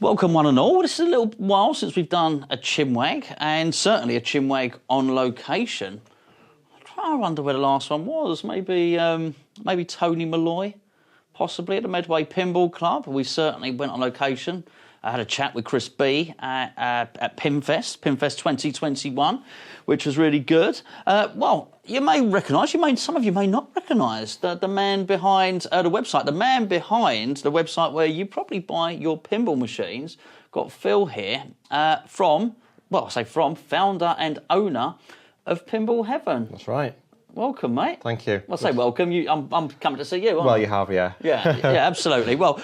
Welcome one and all. This is a little while since we've done a Chinwag, and certainly a Chinwag on location. I wonder where the last one was. Maybe Tony Malloy, possibly at the Medway Pinball Club. We certainly went on location. I had a chat with Chris B at Pinfest 2021, which was really good. Well, you may recognise, some of you may not recognise the man behind the website. The man behind the website where you probably buy your pinball machines. Got Phil here from founder and owner of Pinball Heaven. That's right. Welcome, mate. Thank you. Well, I say welcome. I'm coming to see you, aren't I? Well, you have, yeah. Yeah, absolutely. Well,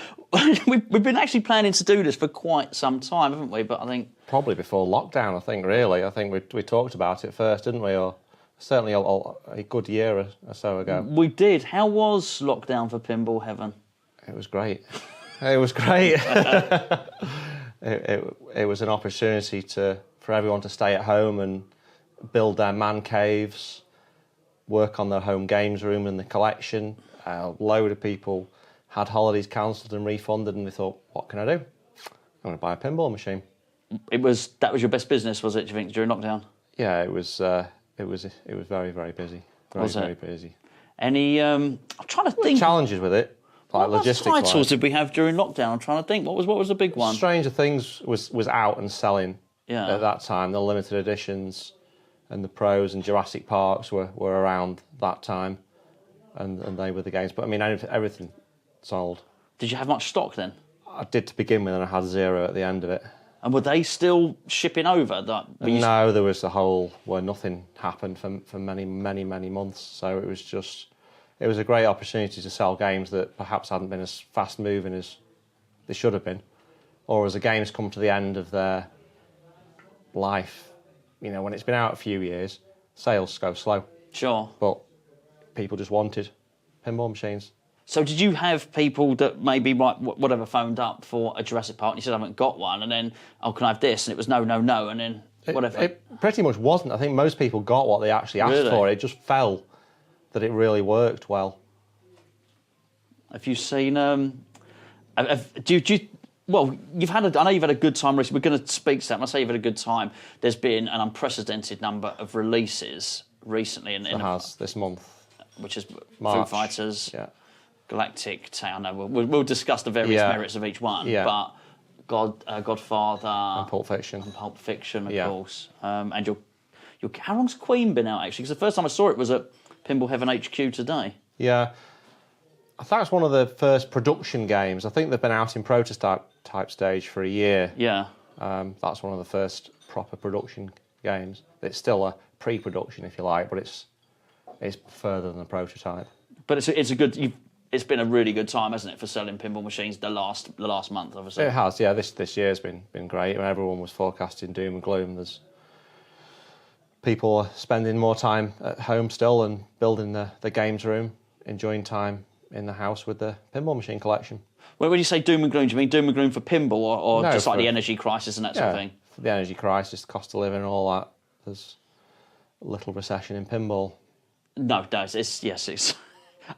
we've been actually planning to do this for quite some time, haven't we? But I think... Probably before lockdown, I think, really. I think we talked about it first, didn't we? Or certainly a good year or so ago. We did. How was lockdown for Pinball Heaven? It was great. It was great. it was an opportunity for everyone to stay at home and build their man caves, work on their home games room and the collection. A load of people had holidays cancelled and refunded, and they thought, what can I do? I'm going to buy a pinball machine. That was your best business, was it, do you think, during lockdown? Yeah, it was very, very busy. Very busy. Any, I'm trying to think. Challenges with it, like logistics. What titles did we have during lockdown? I'm trying to think. What was the big one? Stranger Things was out and selling at that time. The limited editions and the pros and Jurassic Parks were around that time, and they were the games. But I mean, everything sold. Did you have much stock then? I did to begin with, and I had zero at the end of it. And were they still shipping over? No, there was a hole where nothing happened for many, many, many months. So it was a great opportunity to sell games that perhaps hadn't been as fast moving as they should have been, or as the games come to the end of their life. You know, when it's been out a few years, sales go slow. Sure. But people just wanted pinball machines. So did you have people that maybe, whatever, phoned up for a Jurassic Park and you said, I haven't got one, and then, oh, can I have this? And it was no, and then whatever. It pretty much wasn't. I think most people got what they actually asked for. It just fell that it really worked well. Have you seen... Well, I know you've had a good time recently. We're going to speak to that. When I say you've had a good time, there's been an unprecedented number of releases recently. There has, this month. Which is March. Foo Fighters, yeah. Galactic, I know we'll discuss the various merits of each one, but Godfather... And Pulp Fiction. Of course. And how long's Queen been out, actually? Because the first time I saw it was at Pinball Heaven HQ today. Yeah. I think it's one of the first production games. I think they've been out in prototype stage for a year. Yeah. That's one of the first proper production games. It's still a pre-production, if you like, but it's further than a prototype. But it's been a really good time, hasn't it, for selling pinball machines the last month, obviously. It has, yeah. This year's been great. Everyone was forecasting doom and gloom. There's people spending more time at home still and building the games room, enjoying time in the house with the pinball machine collection. Well, when you say doom and gloom, do you mean doom and gloom for pinball or no, just like the energy crisis and that sort of thing? For the energy crisis, cost of living and all that. There's a little recession in pinball. No, it's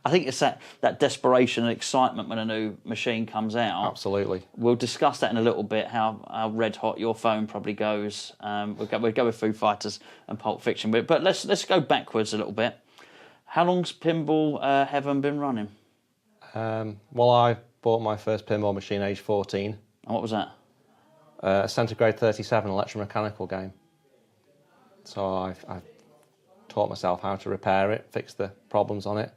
I think it's that desperation and excitement when a new machine comes out. Absolutely. We'll discuss that in a little bit, how red hot your phone probably goes. We'll go with Foo Fighters and Pulp Fiction. But let's go backwards a little bit. How long's Pinball Heaven been running? Well, I bought my first pinball machine age 14. And what was that? A Centigrade 37 electromechanical game. So I've taught myself how to repair it, fix the problems on it,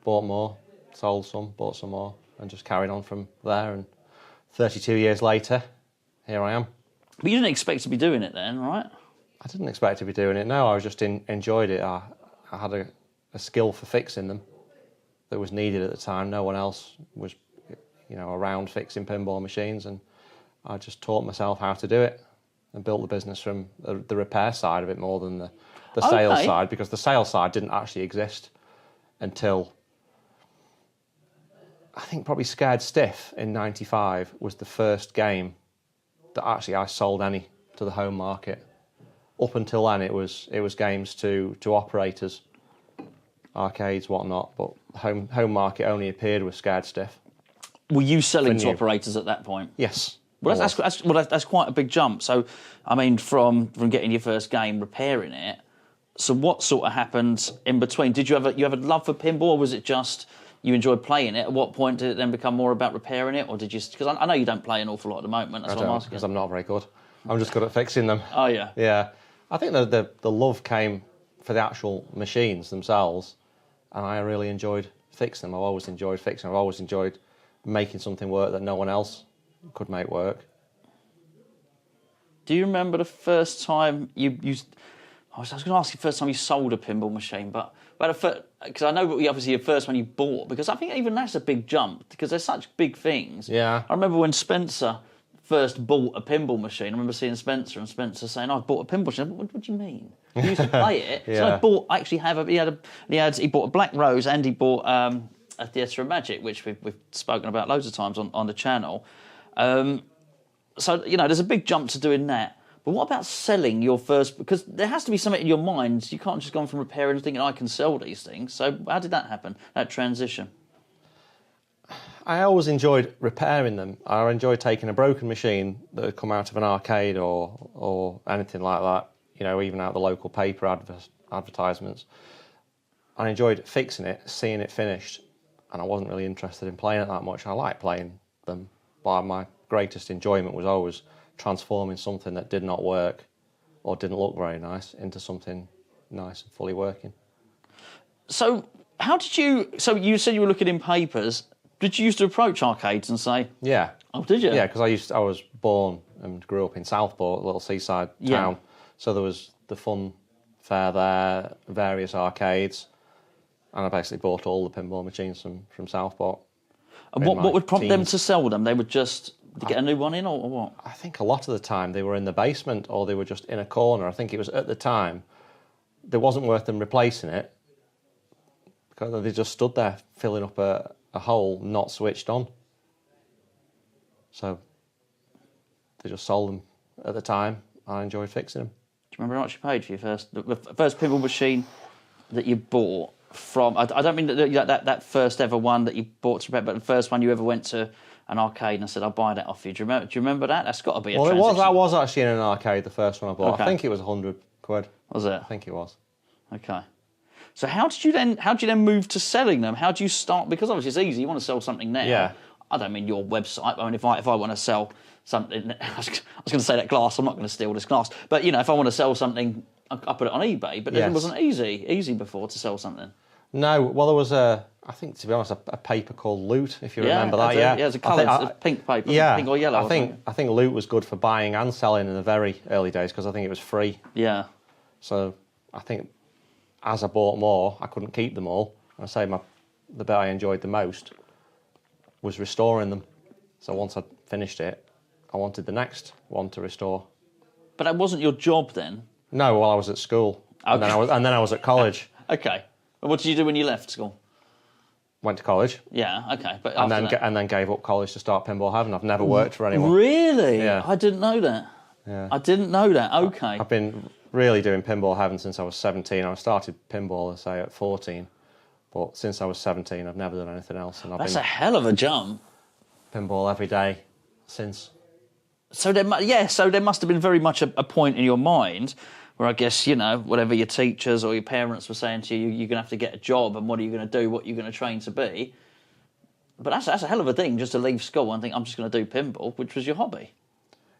bought more, sold some, bought some more, and just carried on from there. And 32 years later, here I am. But you didn't expect to be doing it then, right? I didn't expect to be doing it, no. I just enjoyed it. I had a skill for fixing them that was needed at the time. No one else was, around fixing pinball machines, and I just taught myself how to do it and built the business from the repair side of it more than the sales side, because the sales side didn't actually exist until, I think probably Scared Stiff in '95 was the first game that actually I sold any to the home market. Up until then, it was games to operators, arcades, whatnot, but home market only appeared with Scared Stiff. Were you selling to operators at that point? Yes. Well, that's quite a big jump. So, I mean, from getting your first game, repairing it. So, what sort of happened in between? Did you have a love for pinball, or was it just you enjoyed playing it? At what point did it then become more about repairing it, or did you? Because I know you don't play an awful lot at the moment. That's what I'm asking. Because I'm not very good. I'm just good at fixing them. Oh yeah. Yeah, I think the love came for the actual machines themselves, and I really enjoyed fixing them. I've always enjoyed fixing them. I've always enjoyed making something work that no one else could make work. Do you remember the first time you used? I was going to ask you the first time you sold a pinball machine, but because I know obviously your first one you bought, because I think even that's a big jump because they're such big things. Yeah. I remember when Spencer first bought a pinball machine. I remember seeing Spencer and Spencer saying, "I bought a pinball machine." What do you mean? You used to play it. Yeah. So I actually have he bought a Black Rose and he bought a Theatre of Magic, which we've spoken about loads of times on the channel. So, there's a big jump to doing that. But what about selling your first? Because there has to be something in your mind. You can't just go on from repairing and thinking, I can sell these things. So how did that happen, that transition? I always enjoyed repairing them. I enjoyed taking a broken machine that had come out of an arcade or anything like that, even out the local paper advertisements. I enjoyed fixing it, seeing it finished, and I wasn't really interested in playing it that much. I liked playing them, but my greatest enjoyment was always transforming something that did not work or didn't look very nice into something nice and fully working. So how did you... So you said you were looking in papers. Did you used to approach arcades and say... Yeah. Oh, did you? Yeah, because I was born and grew up in Southport, a little seaside town. So there was the fun fair there, various arcades, and I basically bought all the pinball machines from Southport. And what would prompt them to sell them? They would just get a new one in, or what? I think a lot of the time they were in the basement or they were just in a corner. I think it was at the time, it wasn't worth them replacing it because they just stood there filling up a hole not switched on. So they just sold them at the time. I enjoyed fixing them. Do you remember how much you paid for the first pinball machine that you bought from? I don't mean that first ever one that you bought to repair, but the first one you ever went to an arcade and said, "I'll buy that off you." Do you remember that? That's got to be a transition. That was actually in an arcade, the first one I bought. Okay. I think it was £100. Was it? I think it was. Okay. So how did you then move to selling them? How do you start? Because obviously it's easy. You want to sell something now. Yeah. I don't mean your website. I mean if I want to sell something, I was going to say that glass. I'm not going to steal this glass. But if I want to sell something, I put it on eBay. But it wasn't easy before to sell something. No, well there was I think to be honest, a paper called Loot, if you remember that. Yeah, it's a colour, pink paper, pink or yellow. I think Loot was good for buying and selling in the very early days because I think it was free. Yeah. So I think as I bought more, I couldn't keep them all. I say the bit I enjoyed the most was restoring them. So once I'd finished it, I wanted the next one to restore. But that wasn't your job then? No, while I was at school. Okay. And then I was at college. Okay. What did you do when you left school? Went to college. Yeah, okay. But and then gave up college to start Pinball Heaven. I've never worked for anyone. Really? Yeah. I didn't know that. Yeah. I didn't know that. Okay. I've been really doing Pinball Heaven since I was 17. I started pinball, say, at 14. But since I was 17, I've never done anything else. And That's a hell of a jump. Pinball every day since. So there must have been very much a point in your mind where I guess, whatever your teachers or your parents were saying to you, you're going to have to get a job and what are you going to do, what you're going to train to be. But that's a hell of a thing, just to leave school and think, I'm just going to do pinball, which was your hobby.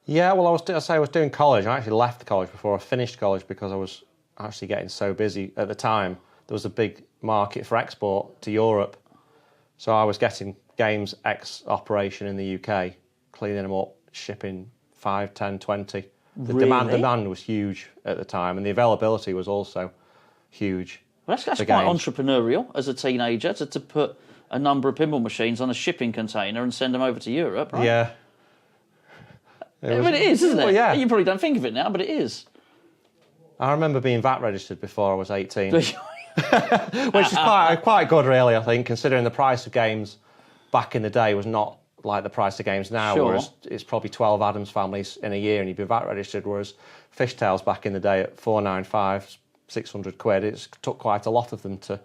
Yeah, well, I was doing college. I actually left college before I finished college because I was actually getting so busy. At the time, there was a big market for export to Europe. So I was getting games operation in the UK, cleaning them up, shipping 5, 10, 20. The demand was huge at the time, and the availability was also huge. Well, that's quite entrepreneurial as a teenager to put a number of pinball machines on a shipping container and send them over to Europe, right? Yeah. It is, isn't it? Well, yeah. You probably don't think of it now, but it is. I remember being VAT registered before I was 18. Which is quite good, really, I think, considering the price of games back in the day was not like the price of games now, whereas it's probably 12 Addams families in a year and you'd be VAT registered, whereas Fishtails back in the day at 495, 600 quid, it took quite a lot of them to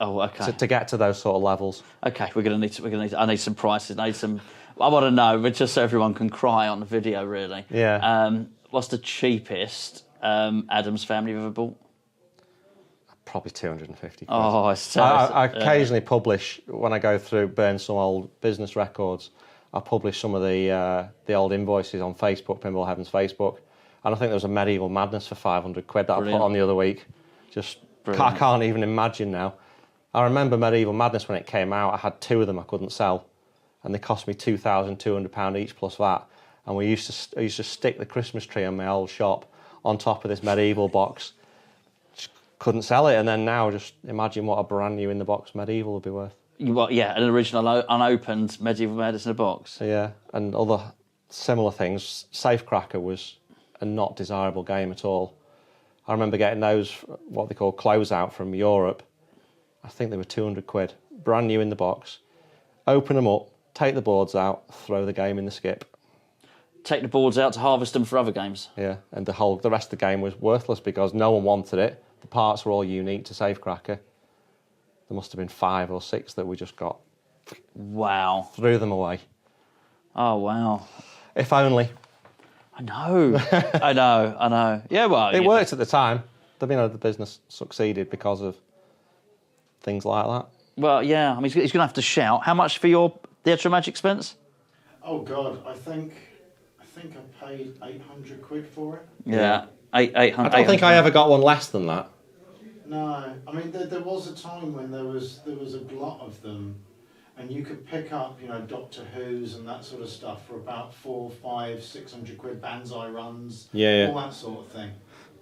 Oh, okay. to get to those sort of levels. Okay, we're gonna need. I need some prices. I need some. I want to know, but just so everyone can cry on the video, really. Yeah. What's the cheapest Adams family you've ever bought? Probably 250 quid. Oh, I occasionally publish, when I go through, burn some old business records, I publish some of the old invoices on Facebook, Pinball Heaven's Facebook. And I think there was a Medieval Madness for 500 quid that I put on the other week. Just, I can't even imagine now. I remember Medieval Madness when it came out, I had 2 of them I couldn't sell. And they cost me £2,200 each plus that. And I used to stick the Christmas tree on my old shop on top of this Medieval box. Couldn't sell it, and then now just imagine what a brand new in the box Medieval would be worth. An original unopened Medieval Madness in a box. Yeah, and other similar things. Safecracker was a not desirable game at all. I remember getting those, what they call closeout from Europe. I think they were 200 quid, brand new in the box. Open them up, take the boards out, throw the game in the skip. Take the boards out to harvest them for other games. Yeah, and the rest of the game was worthless because no one wanted it. The parts were all unique to Safecracker. There must have been 5 or 6 that we just got. Wow. Threw them away. Oh, wow. If only. I know. I know. Yeah, well... It worked at the time. The business succeeded because of things like that. Well, yeah. I mean, he's going to have to shout. How much for your Theatre Magic expense? Oh, God. I think I paid 800 quid for it. Yeah. 800. I don't think I ever got one less than that. No, I mean there was a time when there was a glut of them, and you could pick up Doctor Who's and that sort of stuff for about 400, 500, 600 quid, Banzai runs, all that sort of thing.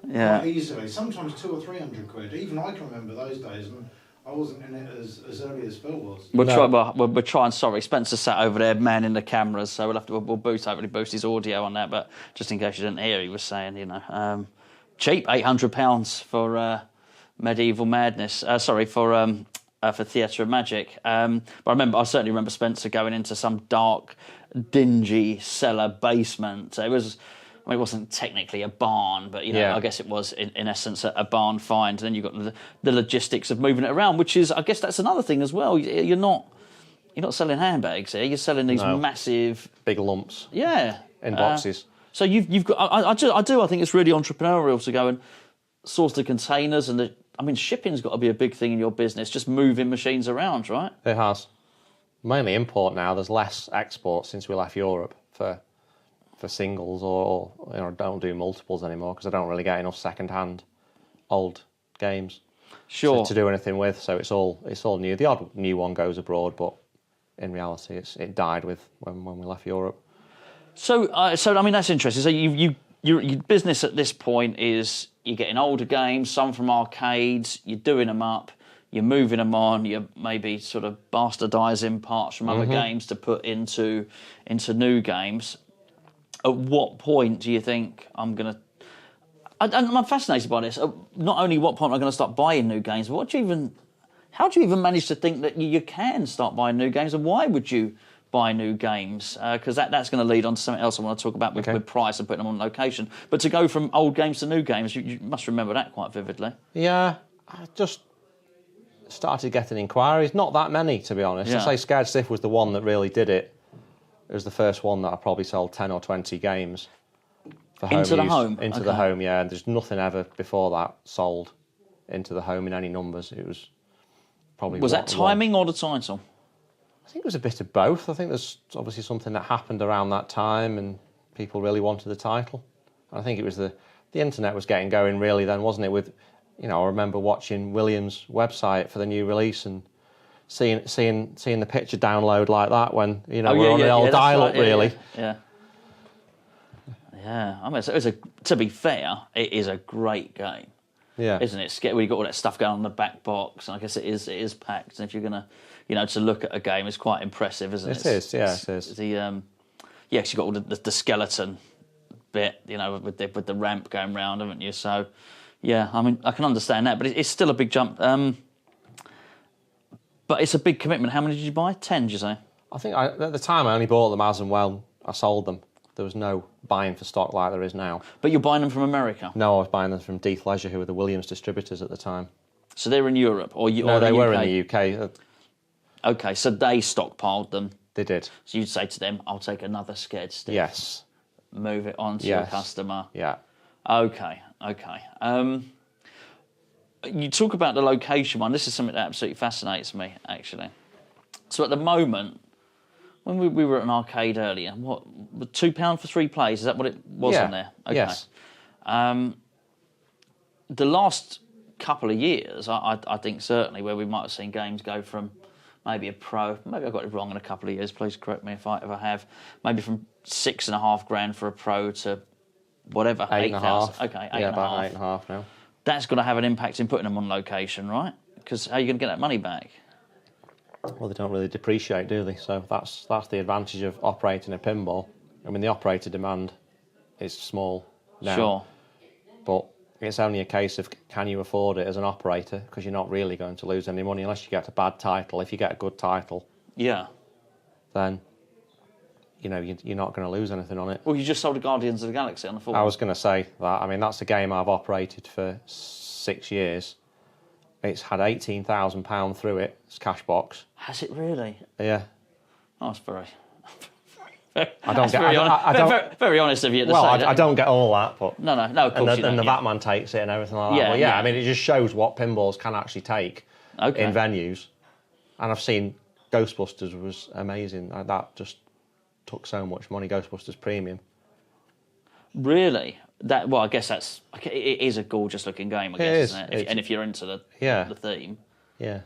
Yeah. Quite easily, sometimes 200 or 300 quid. Even I can remember those days, and I wasn't in it as early as Phil was. We're trying. Sorry, Spencer sat over there manning the cameras, so we'll boost his audio on that. But just in case you didn't hear, he was saying, cheap, £800 for Medieval Madness. For Theatre of Magic. But I certainly remember Spencer going into some dark, dingy cellar basement. It wasn't technically a barn, but I guess it was in essence a barn find. And then you've got the logistics of moving it around, which is, I guess, that's another thing as well. You're not selling handbags here. You're selling these massive big lumps. Yeah, in boxes. So you've got. I think it's really entrepreneurial to go and source the containers and shipping's got to be a big thing in your business. Just moving machines around, right? It has. Mainly import now. There's less export since we left Europe for singles or don't do multiples anymore because I don't really get enough second-hand old games to do anything with. So it's all new. The odd new one goes abroad, but in reality, it died when we left Europe. So that's interesting. So your business at this point is you're getting older games, some from arcades. You're doing them up. You're moving them on. You're maybe sort of bastardising parts from other games to put into new games. At what point do you think I'm fascinated by this. Not only what point am I going to start buying new games, but how do you even manage to think that you can start buying new games, and why would you buy new games? Because that's going to lead on to something else I want to talk about with price and putting them on location. But to go from old games to new games, you must remember that quite vividly. Yeah, I just started getting inquiries. Not that many, to be honest. Yeah. I'd say Scared Stiff was the one that really did it. It was the first one that I probably sold 10 or 20 games for home into the use. home? Into the home, yeah. And there's nothing ever before that sold into the home in any numbers. It was probably... Was that timing or the title? I think it was a bit of both. I think there's obviously something that happened around that time and people really wanted the title. I think it was the internet was getting going really then, wasn't it? With, I remember watching Williams' website for the new release and seeing the picture download like that when we're on the old dial-up, really. Yeah. I mean, to be fair, it is a great game. Yeah. Isn't it? Where you've got all that stuff going on the back box, and I guess it is packed. And if you're gonna, to look at a game, it's quite impressive, isn't it? It is. It is. Because you've got all the skeleton bit, with the ramp going round, haven't you? So, yeah, I mean, I can understand that, but it's still a big jump. But it's a big commitment. How many did you buy? 10, did you say? I think at the time I only bought them as and when I sold them. There was no buying for stock like there is now. But you're buying them from America? No, I was buying them from Death Leisure, who were the Williams distributors at the time. So they're in Europe, or you? No, or they were UK? in the UK. Okay, so they stockpiled them. They did. So you'd say to them, "I'll take another scared stick." Yes. Move it on to Yes. a customer. Yeah. Okay. You talk about the location one. This is something that absolutely fascinates me, actually. So at the moment, when we were at an arcade earlier, what, £2 for 3 plays? Is that what it was on there? Okay. Yes. The last couple of years, I think certainly where we might have seen games go from maybe a pro, maybe I got it wrong in a couple of years, please correct me if I have, maybe from $6,500 for a pro to whatever, 8,500. Okay, 8,500. Yeah, about 8,500 now. That's going to have an impact in putting them on location, right? Because how are you going to get that money back? Well, they don't really depreciate, do they? So that's the advantage of operating a pinball. I mean, the operator demand is small now. Sure. But it's only a case of can you afford it as an operator, because you're not really going to lose any money unless you get a bad title. If you get a good title, Yeah. then you're not going to lose anything on it. Well, you just sold the Guardians of the Galaxy on the 4th. I was going to say that. I mean, that's a game I've operated for 6 years. It's had £18,000 through it. It's cash box. Has it really? Yeah. Oh, that's very... I don't get. Very honest of you to Well, say I that. don't get all that, but No, of course you don't. and the yeah. Batman takes it and everything like that. Yeah, Well, yeah. I mean, it just shows what pinballs can actually take in venues. And I've seen Ghostbusters was amazing. That just took so much money. Ghostbusters Premium. Really? I guess it is a gorgeous looking game, I guess, isn't it? And if you're into the theme. Yeah.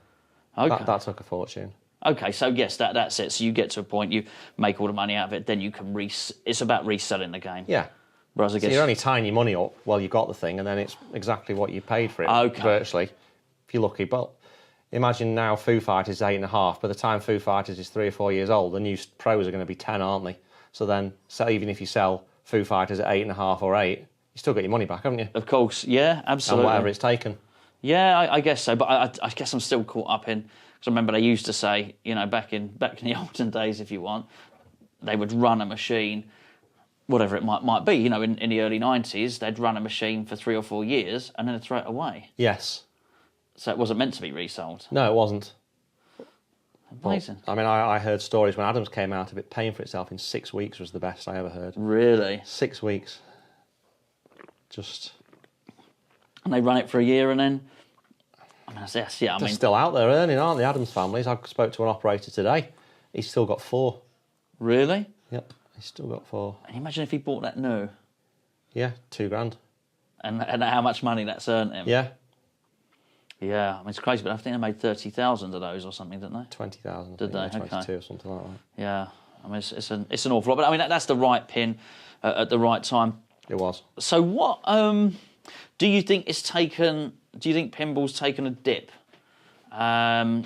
Okay. That took a fortune. Okay, so yes, that's it. So you get to a point, you make all the money out of it, then you can it's about reselling the game. Yeah. Whereas I guess So you're only tying your money up while you got the thing, and then it's exactly what you paid for it, virtually, if you're lucky. But imagine now Foo Fighters is 8.5. By the time Foo Fighters is 3 or 4 years old, the new pros are going to be 10, aren't they? So then, even if you sell Foo Fighters at 8.5 or 8, you still get your money back, haven't you? Of course, yeah, absolutely. And whatever it's taken. Yeah, I guess so. But I guess I'm still caught up in. Because I remember they used to say, back in the olden days, if you want, they would run a machine, whatever it might be. In the early 90s, they'd run a machine for 3 or 4 years and then they'd throw it away. Yes. So it wasn't meant to be resold. No, it wasn't. Amazing. But, I mean, I heard stories when Adams came out of it paying for itself in 6 weeks was the best I ever heard. Really? 6 weeks. And they run it for a year and then... They're still out there earning, aren't they, Adams families? I spoke to an operator today. He's still got 4. Really? Yep, he's still got 4. And imagine if he bought that new. Yeah, $2,000. And how much money that's earned him. Yeah. Yeah, I mean, it's crazy, but I think they made 30,000 of those or something, didn't they? 20,000. Did they? 22 okay. or something like that. Yeah, I mean, it's an awful lot, but I mean, that's the right pin at the right time. It was. So what do you think it's taken... Do you think pinball's taken a dip? Well,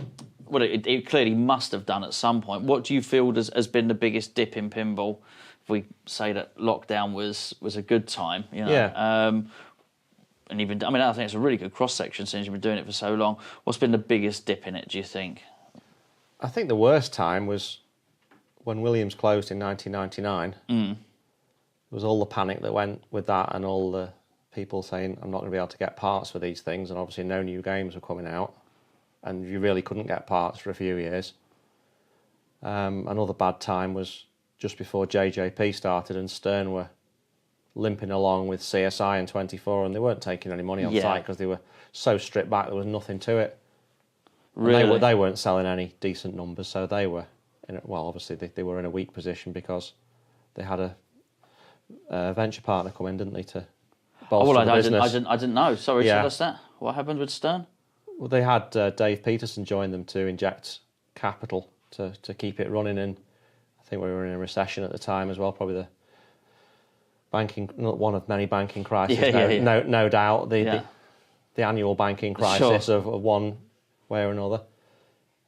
it clearly must have done at some point. What do you feel has been the biggest dip in pinball? If we say that lockdown was a good time, Yeah. And even, I mean, I think it's a really good cross-section since you've been doing it for so long. What's been the biggest dip in it, do you think? I think the worst time was when Williams closed in 1999. There was all the panic that went with that and all the people saying, I'm not going to be able to get parts for these things, and obviously no new games were coming out, and you really couldn't get parts for a few years. Another bad time was just before JJP started and Stern were limping along with CSI and 24, and they weren't taking any money on site because they were so stripped back, there was nothing to it. Really? They weren't selling any decent numbers, so they were, obviously they were in a weak position because they had a venture partner come in, didn't they, to bolster the business. I didn't know. Sorry, Yeah. tell us that. What happened with Stern? Well, they had Dave Peterson join them to inject capital to keep it running, and I think we were in a recession at the time as well, probably the one of many banking crises, no doubt, the annual banking crisis of one way or another.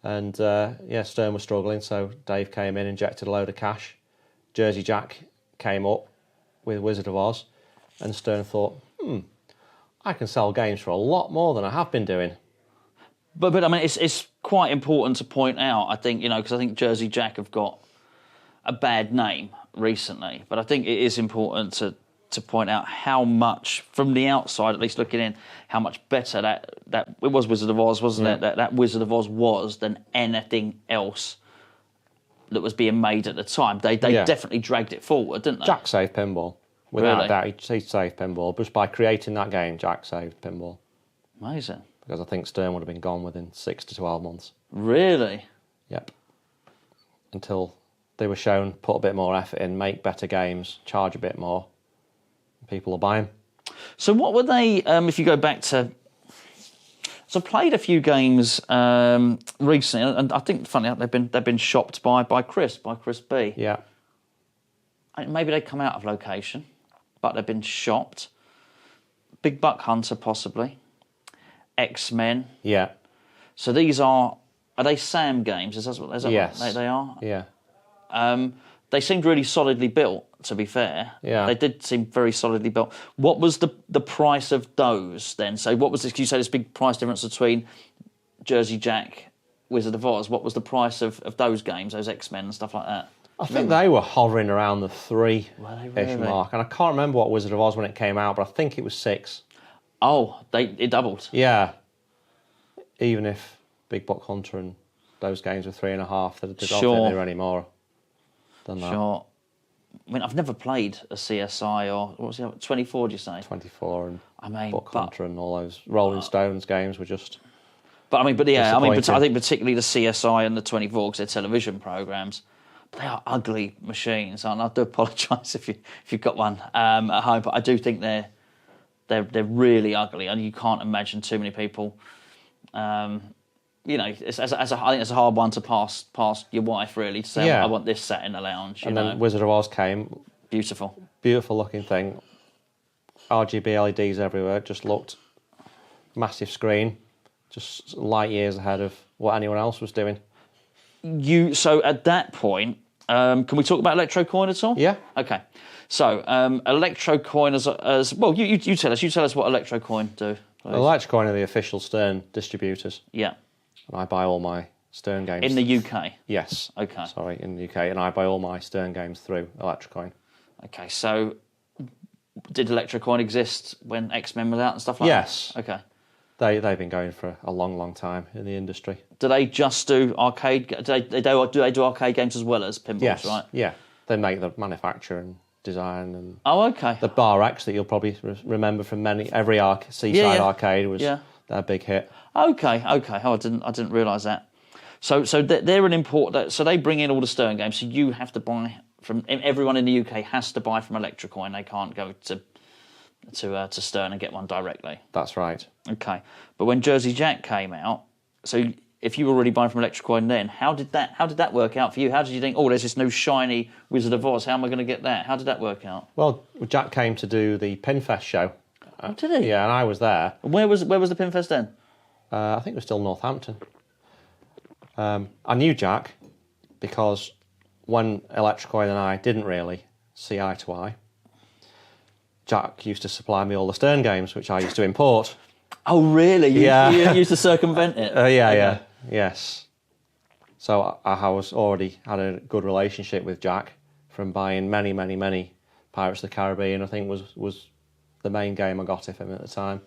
And Stern was struggling, so Dave came in, injected a load of cash. Jersey Jack came up with Wizard of Oz, and Stern thought, I can sell games for a lot more than I have been doing. But I mean, it's quite important to point out, I think, because I think Jersey Jack have got a bad name recently, but I think it is important to point out how much, from the outside at least looking in, how much better that it was Wizard of Oz, wasn't it? That Wizard of Oz was than anything else that was being made at the time. They definitely dragged it forward, didn't they? Jack saved pinball. Without Really? doubt, he saved pinball. Just by creating that game, Jack saved pinball. Amazing. Because I think Stern would have been gone within 6 to 12 months. Really? Yep. Until they were shown, put a bit more effort in, make better games, charge a bit more. People will buy them. So what were they, if you go back to... So I played a few games recently, and I think, funny enough, they've been shopped by Chris B. Yeah. Maybe they come out of location, but they've been shopped. Big Buck Hunter, possibly. X-Men. Yeah. So these are they Sam games? Is that yes. what they are? Yeah. They seemed really solidly built, to be fair. Yeah. They did seem very solidly built. What was the price of those then? So what was this? You say this big price difference between Jersey Jack, Wizard of Oz. What was the price of those games, those X-Men and stuff like that? I think they were hovering around the 3-ish really? mark. And I can't remember what Wizard of Oz when it came out, but I think it was 6. Oh, it doubled. Yeah. Even if Big Buck Hunter and those games were 3.5, they don't think they were any more than that. Sure. I mean, I've never played a CSI or what was it? 24, do you say? 24 and Buck Hunter and all those Rolling Stones games were just. But I think particularly the CSI and the 24 because they're television programs. But they are ugly machines, and I do apologise if you've got one at home. But I do think they're really ugly, and you can't imagine too many people. I think it's a hard one to pass your wife really to say I want this sat in the lounge. Then Wizard of Oz came. Beautiful looking thing. RGB LEDs everywhere. Just looked massive screen, just light years ahead of what anyone else was doing. So at that point, can we talk about Electrocoin at all? Yeah. Okay. So Electrocoin as well. You tell us. You tell us what Electrocoin do. Please. Electrocoin are the official Stern distributors. Yeah. And I buy all my Stern games. In the UK? Yes. Okay. Sorry, in the UK. And I buy all my Stern games through Electrocoin. Okay, so did Electrocoin exist when X-Men was out and stuff like yes. that? Okay. They've been going for a long, long time in the industry. Do they just do arcade? Do they do arcade games as well as pinballs? Yes. Right. Yeah. They make the manufacture and design and. Oh, okay. The Bar X that you'll probably remember from every Seaside arcade was their big hit. Okay. Oh, I didn't realise that. So they're an import. So they bring in all the Stern games. So you have to buy from everyone in the UK has to buy from Electrocoin. They can't go to Stern and get one directly. That's right. Okay, but when Jersey Jack came out, so if you were already buying from Electrocoin then, how did that work out for you? How did you think, oh, there's this new shiny Wizard of Oz, how am I going to get that? How did that work out? Well, Jack came to do the Pinfest show. Oh, did he? Yeah, and I was there. And where was the Pinfest then? I think it was still Northampton. I knew Jack because when Electrocoin and I didn't really see eye to eye, Jack used to supply me all the Stern games, which I used to import. Oh, really? You used to circumvent it? Yes. So I was already had a good relationship with Jack from buying many, many, many Pirates of the Caribbean. I think was the main game I got of him at the time.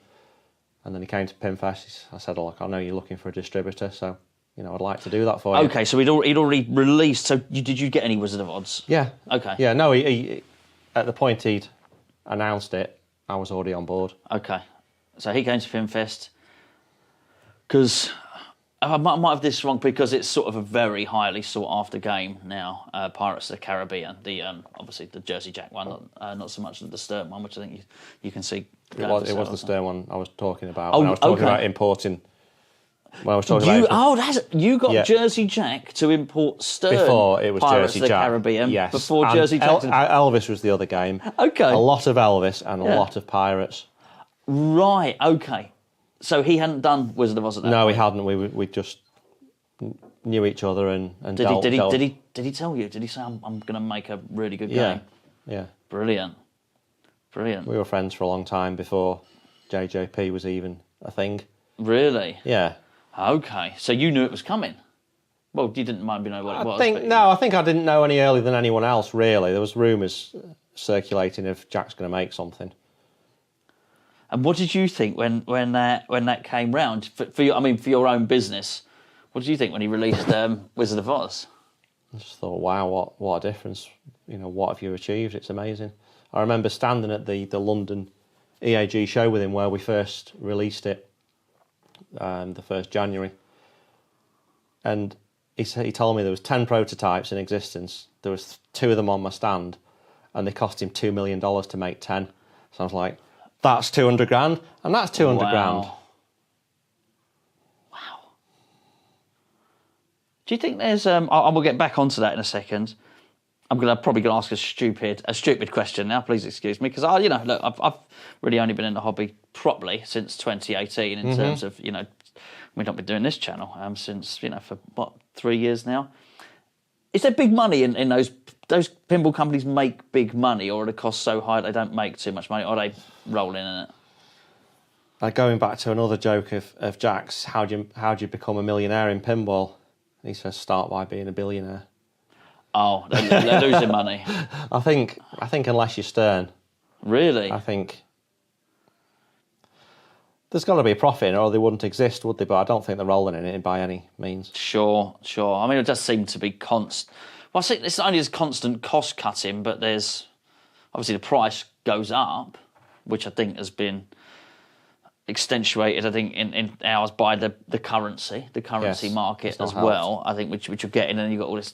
And then he came to Pinfest. I said, look, I know you're looking for a distributor, so I'd like to do that for you. Okay, so he'd already released. So did you get any Wizard of Oz? Yeah. Okay. Yeah. No, he at the point he'd announced it, I was already on board. Okay. So he came to Pinfest because I might have this wrong because it's sort of a very highly sought after game now. Pirates of the Caribbean, the obviously the Jersey Jack one, not so much the Stern one, which I think you can see. It was the Stern one I was talking about. When I was talking about importing. When I was talking you got Jersey Jack to import Stern before it was Pirates Jersey of the Jack. Caribbean. Yes. Before and Jersey Jack. Elvis was the other game. Okay. A lot of Elvis and a lot of Pirates. Right. Okay. So he hadn't done Wizard of Oz at that point? No, he hadn't. We just knew each other and did he tell you? Did he say I'm going to make a really good game? Yeah. Brilliant. We were friends for a long time before JJP was even a thing. Really? Yeah. Okay, so you knew it was coming. Well, you didn't mind me know what it was. I think I didn't know any earlier than anyone else. Really, there was rumours circulating if Jack's going to make something. And what did you think when that came round for your own business? What did you think when he released Wizard of Oz? I just thought, wow, what a difference! What have you achieved? It's amazing. I remember standing at the London EAG show with him where we first released it, the 1st January, and he told me there was 10 prototypes in existence. There was 2 of them on my stand, and they cost him $2 million to make 10. So I was like, that's 200 grand, and that's 200 grand. Wow. Do you think there's? I will get back onto that in a second. I'm probably going to ask a stupid question now. Please excuse me, because I've really only been in the hobby properly since 2018 in terms of we've not been doing this channel since for what 3 years now. Is there big money in those pinball companies? Make big money, or are the costs so high they don't make too much money, or are they rolling in it? Going back to another joke of Jack's, how do you become a millionaire in pinball? He says, start by being a billionaire. Oh, they're losing money. I think unless you're Stern. Really? I think there's got to be a profit in it, or they wouldn't exist, would they? But I don't think they're rolling in it by any means. Sure. I mean, it does seem to be constant. Well, I think it's not only as constant cost cutting, but there's obviously the price goes up, which I think has been accentuated, I think, in ours by the currency market as well. I think which you're getting, and you've got all this.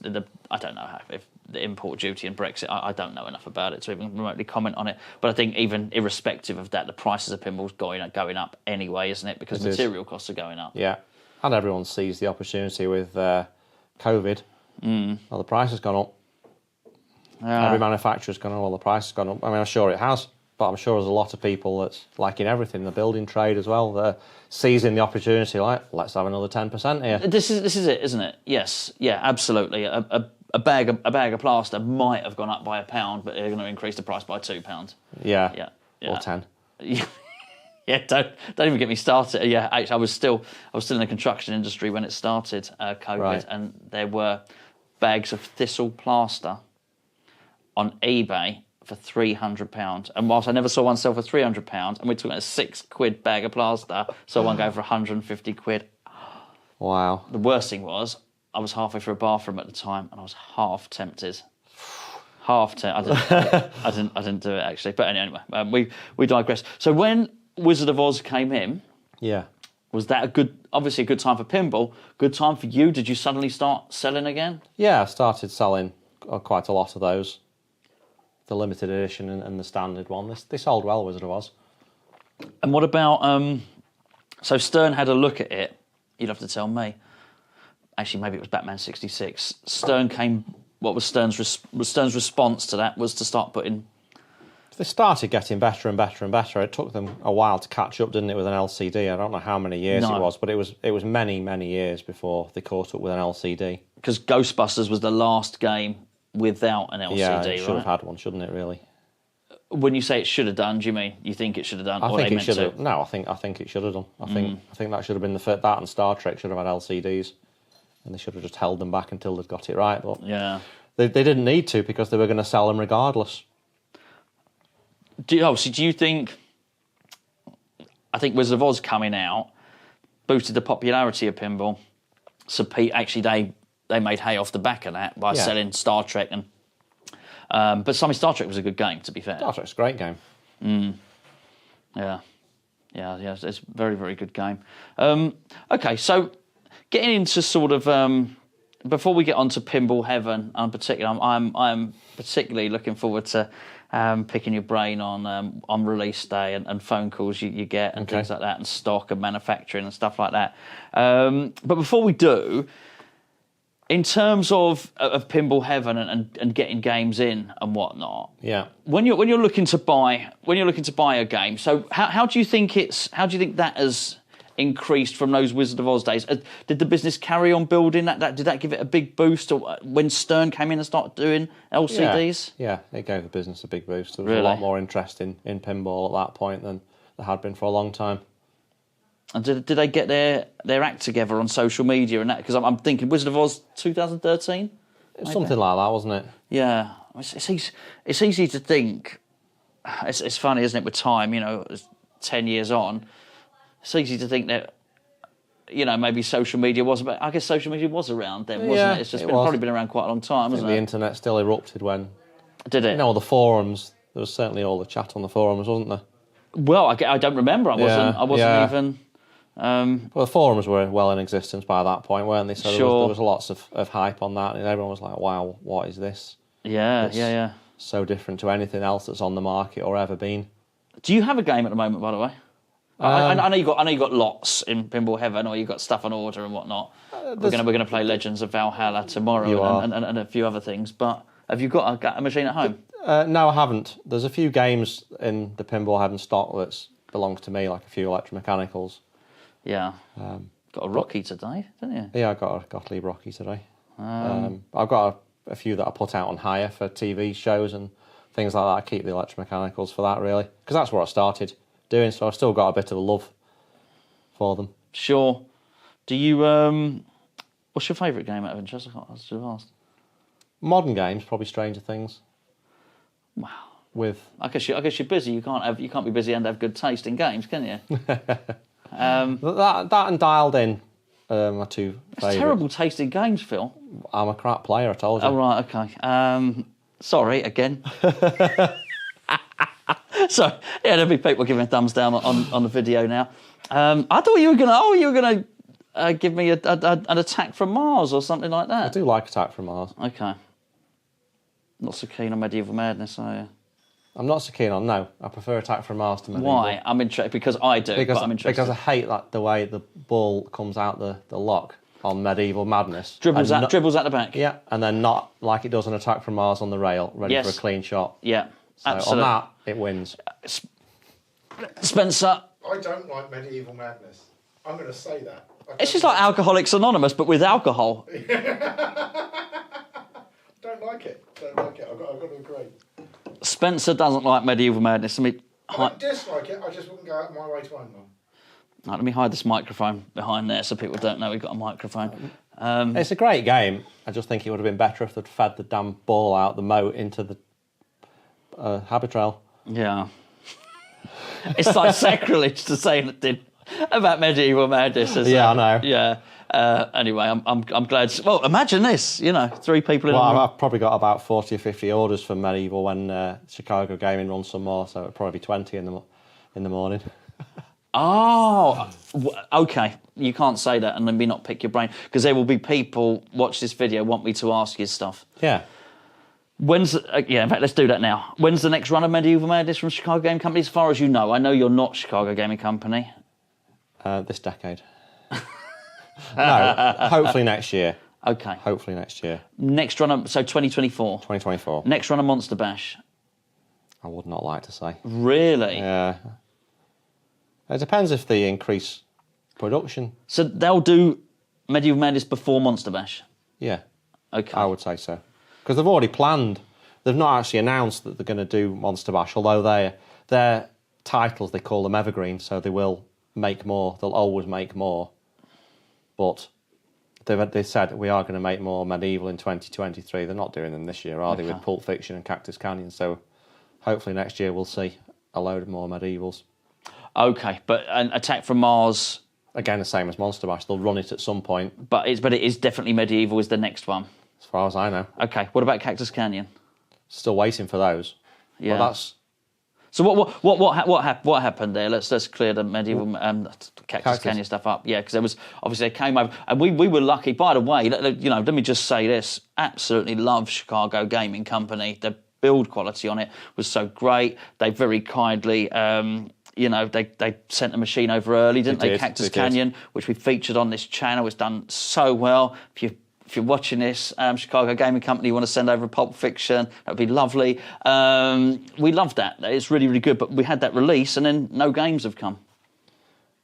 I don't know if the import duty and Brexit. I don't know enough about it to even remotely comment on it. But I think even irrespective of that, the prices of pinball's going up anyway, isn't it? Because material costs are going up. Yeah, and everyone sees the opportunity with COVID. Well, the price has gone up. Every manufacturer's gone up. Well, the price has gone up. I mean, I'm sure it has. But I'm sure there's a lot of people that's, like in everything, the building trade as well, they're seizing the opportunity, like, let's have another 10% here. This is it, isn't it? Yes, yeah, absolutely. A bag of plaster might have gone up by £1, but they're going to increase the price by £2. Yeah. Or 10. Yeah, don't even get me started. Yeah, actually, I was still in the construction industry when it started, COVID, right. And there were bags of thistle plaster on eBay for £300, and whilst I never saw one sell for £300, and we're talking a £6 bag of plaster, saw one go for £150. Wow. The worst thing was, I was halfway through a bathroom at the time, and I was half tempted. I didn't do it actually, but anyway, we digress. So when Wizard of Oz came in, was that obviously a good time for pinball? Good time for you? Did you suddenly start selling again? Yeah, I started selling quite a lot of those. The limited edition and the standard one. They sold well, Wizard of Oz. And what about... so Stern had a look at it. You'd have to tell me. Actually, maybe it was Batman 66. Stern came... What was Stern's response to that was to start putting... They started getting better and better and better. It took them a while to catch up, didn't it, with an LCD? I don't know how many years it was, but it was many, many years before they caught up with an LCD. Because Ghostbusters was the last game without an LCD, yeah, it should have had one, shouldn't it? Really. When you say it should have done, do you mean you think it should have done? I think it should have. No, I think it should have done. I think that should have been that and Star Trek should have had LCDs, and they should have just held them back until they've got it right. But yeah, they didn't need to because they were going to sell them regardless. Do you think? I think Wizard of Oz coming out boosted the popularity of pinball. So actually they made hay off the back of that by selling Star Trek and. But Star Trek was a good game, to be fair. Star Trek's a great game. Yeah, it's a very, very good game. Okay, so getting into sort of before we get on to Pinball Heaven, in particular, I'm particularly looking forward to picking your brain on release day and phone calls you get and things like that, and stock and manufacturing and stuff like that. But before we do. In terms of Pinball Heaven and getting games in and whatnot, when you're looking to buy a game, so how do you think that has increased from those Wizard of Oz days? Did the business carry on building that? Did that give it a big boost, or when Stern came in and started doing LCDs? Yeah, it gave the business a big boost. There was a lot more interest in pinball at that point than there had been for a long time. And did they get their act together on social media and that? Because I'm thinking Wizard of Oz 2013? Something like that, wasn't it? Yeah. It's easy to think. It's funny, isn't it? With time, 10 years on, it's easy to think that maybe social media was, but I guess social media was around then, wasn't it? It's just probably been around quite a long time, hasn't it? The internet still erupted when. Did it? The forums. There was certainly all the chat on the forums, wasn't there? Well, I don't remember. I wasn't even. Well, the forums were well in existence by that point, weren't they? So Sure. there was lots of hype on that, and everyone was like, "Wow, what is this?" Yeah. So different to anything else that's on the market or ever been. Do you have a game at the moment, by the way? I know you got lots in Pinball Heaven, or you got stuff on order and whatnot. We're gonna play Legends of Valhalla tomorrow, and a few other things. But have you got a machine at home? No, I haven't. There's a few games in the Pinball Heaven stock that belong to me, like a few electromechanicals. Yeah. Got a Rocky today, didn't you? Yeah, I got a Gottlieb Rocky today. I've got a few that I put out on hire for TV shows and things like that. I keep the electromechanicals for that, really, because that's what I started doing, so I've still got a bit of a love for them. Sure. Do you, what's your favourite game out of interest? I should have asked. Modern games, probably Stranger Things. Wow. I guess you're busy. You can't be busy and have good taste in games, can you? That and Dialed In are my two favourites. It's terrible taste in games, Phil. I'm a crap player, I told you. Oh, right, okay. Sorry, again. So, there'll be people giving a thumbs down on the video now. I thought you were going to give me an Attack from Mars or something like that. I do like Attack from Mars. Okay. Not so keen on Medieval Madness, are you? I'm not so keen on, no. I prefer Attack from Mars to Medieval. Why? I'm interested, because I do, but I'm interested. Because I hate the way the ball comes out the lock on Medieval Madness. Dribbles out the back. Yeah, and then not like it does an Attack from Mars on the rail, ready for a clean shot. Yeah, so absolutely. On that, it wins. Spencer? I don't like Medieval Madness. I'm going to say that. It's just like Alcoholics Anonymous, but with alcohol. Don't like it. I've got to agree. Spencer doesn't like Medieval Madness. I don't dislike it, I just wouldn't go out of my way to own one. Right, let me hide this microphone behind there so people don't know we've got a microphone. It's a great game. I just think it would have been better if they'd fed the damn ball out the moat into the Habitrail. Yeah. It's like sacrilege to say anything about Medieval Madness. I know. Yeah. Anyway, I'm glad. Well, imagine this. 3 people in. Well, I've probably got about 40 or 50 orders for Medieval when Chicago Gaming runs some more, so it'll probably be 20 in the morning. Oh, okay. You can't say that and then me not pick your brain, because there will be people watch this video want me to ask you stuff. Yeah. In fact, let's do that now. When's the next run of Medieval Madness from Chicago Gaming Company? As far as you know, I know you're not Chicago Gaming Company. This decade. No, hopefully next year. Okay. Hopefully next year. Next run of, so 2024. 2024. Next run of Monster Bash. I would not like to say. Really? Yeah. It depends if they increase production. So they'll do Medieval Madness before Monster Bash? Yeah. Okay. I would say so. Because they've already planned. They've not actually announced that they're going to do Monster Bash, although their titles, they call them evergreen, so they will make more. They'll always make more. But they said we are going to make more Medieval in 2023. They're not doing them this year, are they, with Pulp Fiction and Cactus Canyon? So hopefully next year we'll see a load more Medievals. Okay, but an Attack from Mars... Again, the same as Monster Bash. They'll run it at some point. But it is definitely Medieval is the next one. As far as I know. Okay, what about Cactus Canyon? Still waiting for those. Yeah. Well, that's... So what happened there? Let's clear the Medieval Cactus Canyon stuff up. Yeah, because there was obviously they came over, and we were lucky. By the way, let me just say this: absolutely love Chicago Gaming Company. The build quality on it was so great. They very kindly. They sent the machine over early, didn't they? Cactus Canyon, which we featured on this channel, has done so well. If you're watching this, Chicago Gaming Company, you want to send over a Pulp Fiction, that would be lovely. We love that. It's really, really good. But we had that release, and then no games have come.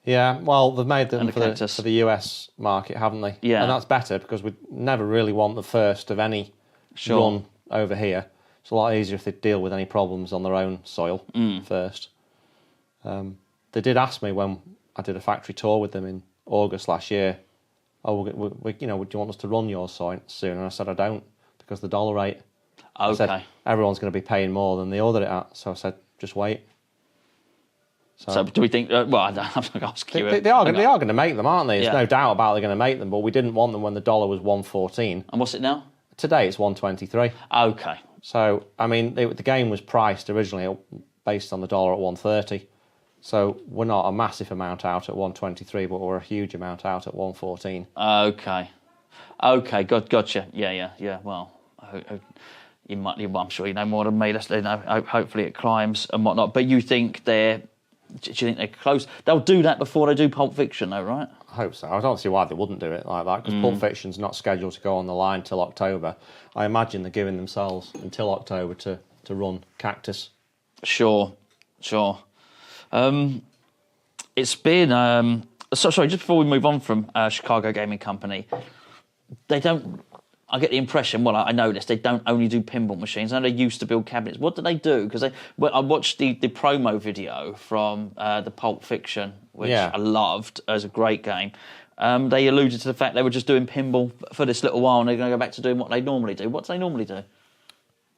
Yeah, well, they've made them for the US market, haven't they? Yeah. And that's better, because we never really want the first of any run over here. It's a lot easier if they deal with any problems on their own soil first. They did ask me when I did a factory tour with them in August last year, would you want us to run your site soon? And I said I don't, because the dollar rate. I said, Okay. everyone's going to be paying more than they ordered it at. So I said, just wait. So do we think? Well, I'm not going to ask you. They are going to make them, aren't they? There's Yeah. no doubt about they're going to make them. But we didn't want them when the dollar was 114. And what's it now? Today it's 123. Okay. So I mean, the game was priced originally based on the dollar at 130. So we're not a massive amount out at 123, but we're a huge amount out at 114. Okay. Gotcha. Yeah. Well, you might. I'm sure you know more than me. Hopefully it climbs and whatnot. But you think do you think they're close? They'll do that before they do Pulp Fiction, though, right? I hope so. I don't see why they wouldn't do it like that, because Pulp Fiction's not scheduled to go on the line till October. I imagine they're giving themselves until October to run Cactus. Sure. It's been... sorry, just before we move on from Chicago Gaming Company, they don't... I get the impression, well, I know this, they don't only do pinball machines. I know they used to build cabinets. What do they do? Because I watched the promo video from the Pulp Fiction, which I loved as a great game. They alluded to the fact they were just doing pinball for this little while and they're going to go back to doing what they normally do. What do they normally do?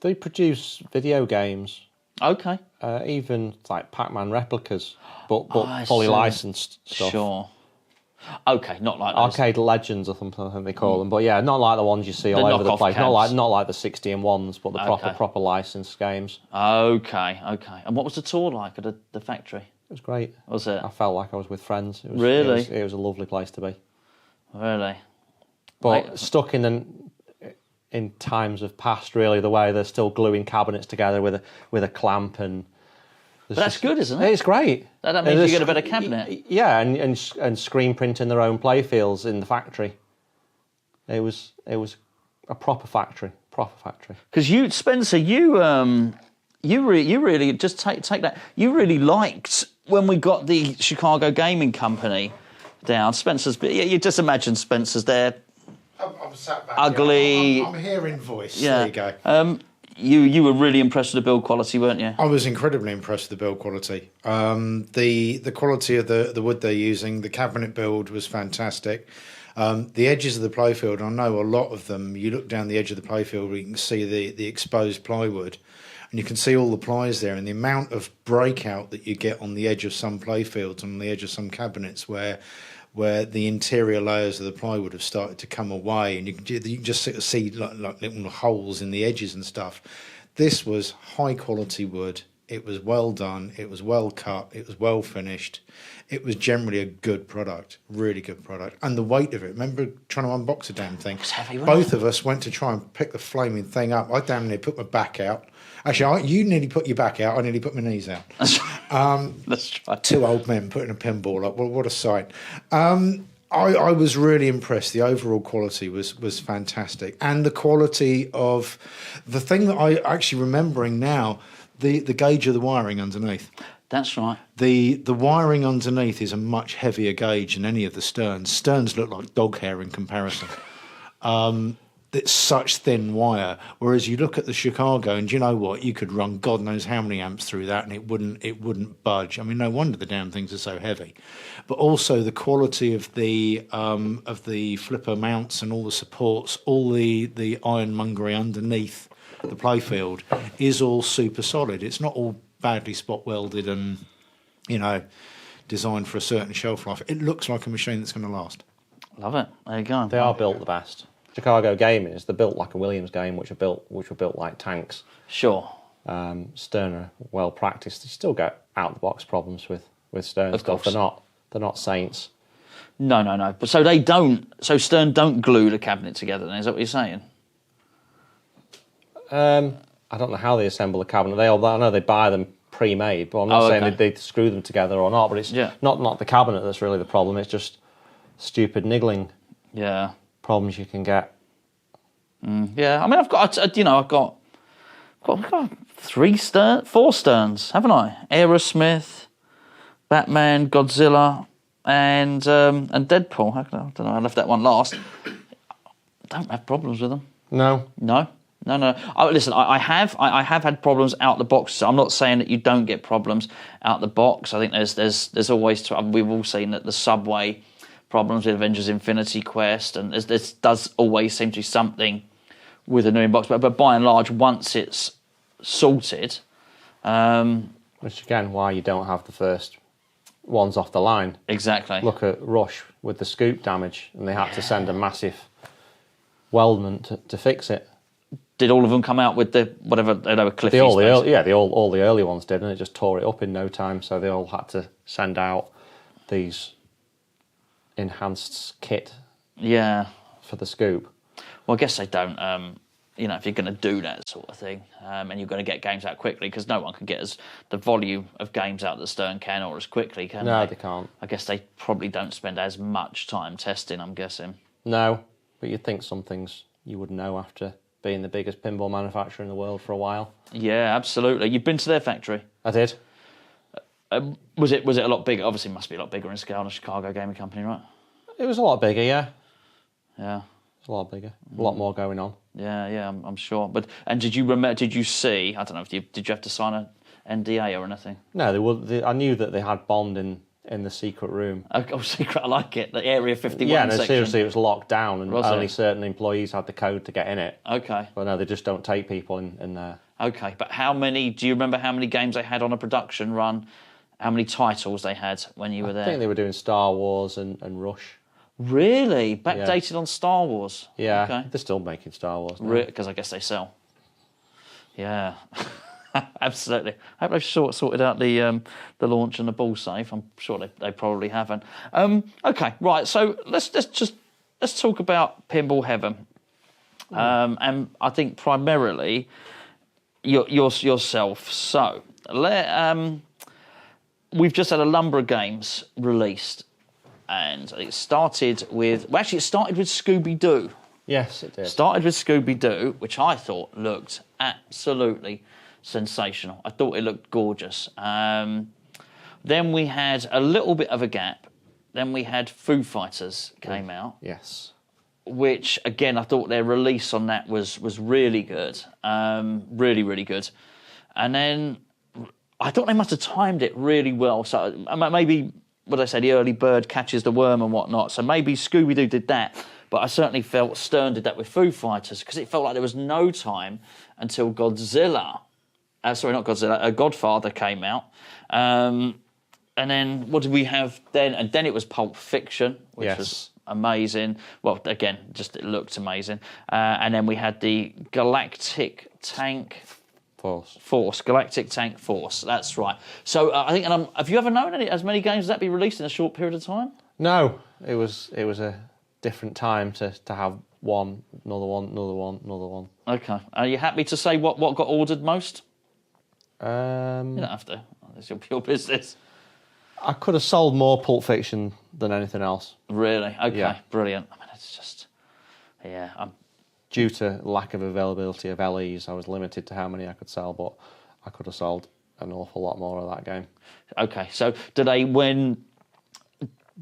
They produce video games. Okay. Even like Pac-Man replicas, but I fully see. licensed stuff. Sure. Okay, not like those. Arcade Legends or something I think they call them, but yeah, not like the ones you see all over the knockoff place. cabs. Not like the 60 ones, but the proper licensed games. Okay. And what was the tour like at the factory? It was great. Was it? I felt like I was with friends. It was, Really? It was a lovely place to be. Really? But stuck in times of past, really, the way they're still gluing cabinets together with a clamp and. But that's good, isn't it? It's great. That means you get a better cabinet. Yeah, and screen printing their own playfields in the factory. It was a proper factory. Because you, Spencer, you really just take that. You really liked when we got the Chicago Gaming Company down. Spencer's, you just imagine Spencer's there. I'm sat back ugly. here. I'm hearing voice. Yeah. There you go. You were really impressed with the build quality, weren't you? I was incredibly impressed with the build quality. The quality of the wood they're using, the cabinet build was fantastic. The edges of the playfield, I know a lot of them, you look down the edge of the playfield, you can see the exposed plywood, and you can see all the plies there, and the amount of breakout that you get on the edge of some playfields, on the edge of some cabinets where the interior layers of the plywood have started to come away, and you can just sort of see like little holes in the edges and stuff. This was high quality wood. It was well done. It was well cut. It was well finished. It was generally a good product, really good product. And the weight of it, remember trying to unbox the damn thing? It's heavy, wasn't Both of us went to try and pick the flaming thing up. I damn near put my back out. Actually, you nearly put your back out. I nearly put my knees out. That's right. Two old men putting a pinball up. Well, what a sight. I was really impressed. The overall quality was fantastic. And the quality of the thing that I actually remembering now, the gauge of the wiring underneath. That's right. The wiring underneath is a much heavier gauge than any of the Sterns. Sterns look like dog hair in comparison. It's such thin wire, whereas you look at the Chicago, and you know what? You could run God knows how many amps through that, and it wouldn't budge. I mean, no wonder the damn things are so heavy. But also the quality of the flipper mounts and all the supports, all the ironmongery underneath the playfield is all super solid. It's not all badly spot welded and designed for a certain shelf life. It looks like a machine that's going to last. Love it. There you go. They are built the best. Chicago Gaming they're built like a Williams game, which were built like tanks. Sure. Stern are well practiced. You still get out of the box problems with Stern Of stuff. course. They're not saints. No. But so Stern don't glue the cabinet together then, is that what you're saying? I don't know how they assemble the cabinet. I know they buy them pre-made, but I'm not saying they screw them together or not. But it's not the cabinet that's really the problem. It's just stupid niggling problems you can get. Yeah, I mean, I've got 4 Sterns, haven't I? Aerosmith, Batman, Godzilla, and Deadpool. I don't know. I left that one last. Don't have problems with them. No. Listen, I have had problems out the box. So I'm not saying that you don't get problems out the box. I think there's always we've all seen that the Subway problems with Avengers Infinity Quest, and there does always seem to be something with a new inbox, but by and large, once it's sorted, which again, why you don't have the first ones off the line. Exactly. Look at Rush with the scoop damage, and they had to send a massive weldment to fix it. Did all of them come out with the whatever they were Cliffies? All the early ones did, and it just tore it up in no time. So they all had to send out these enhanced kit. Yeah. For the scoop. Well, I guess they don't. If you're going to do that sort of thing, and you're going to get games out quickly, because no one can get the volume of games out that Stern can, or as quickly, can they? No, they can't. I guess they probably don't spend as much time testing, I'm guessing. No, but you'd think some things you would know after being the biggest pinball manufacturer in the world for a while. Yeah, absolutely. You've been to their factory? I did. Was it a lot bigger? Obviously, it must be a lot bigger in scale than a Chicago gaming company, right? It was a lot bigger, yeah. Yeah. It's a lot bigger. A lot more going on. Yeah, I'm sure. And did you see? I don't know if did you have to sign an NDA or anything? No, I knew that they had Bond in the secret room. Oh, secret! I like it. The Area 51 Yeah, no, section. seriously, it was locked down, and Was only it? certain employees had the code to get in it. Okay. But no, they just don't take people in there. Okay, but do you remember how many games they had on a production run? How many titles they had when you were there? I think they were doing Star Wars and Rush. Really? Backdated on Star Wars? Yeah, Okay. they're still making Star Wars now. Because I guess they sell. Yeah, absolutely. I hope they've sorted out the launch and the ball safe. I'm sure they probably haven't. Okay, right. So let's talk about Pinball Heaven, and I think primarily yourself. So we've just had a number of games released. And it started with Scooby-Doo. Yes, it did. Started with Scooby-Doo, which I thought looked absolutely sensational. I thought it looked gorgeous. Then we had a little bit of a gap. Then we had Foo Fighters came out. Yes. Which, again, I thought their release on that was really good. Really, really good. And then I thought they must have timed it really well. So maybe... what I say, the early bird catches the worm and whatnot. So maybe Scooby-Doo did that, but I certainly felt Stern did that with Foo Fighters, because it felt like there was no time until Godfather came out. And then what did we have then? And then it was Pulp Fiction, which was amazing. Well, again, just it looked amazing. And then we had the Galactic Tank... Galactic Tank Force, that's right. So I think, have you ever known as many games as that be released in a short period of time? No, it was a different time to have another one. Okay. Are you happy to say what got ordered most? You don't have to. It's your business. I could have sold more Pulp Fiction than anything else. Really? Okay, yeah. Brilliant. I mean, it's just, Due to lack of availability of LEs, I was limited to how many I could sell, but I could have sold an awful lot more of that game. Okay, so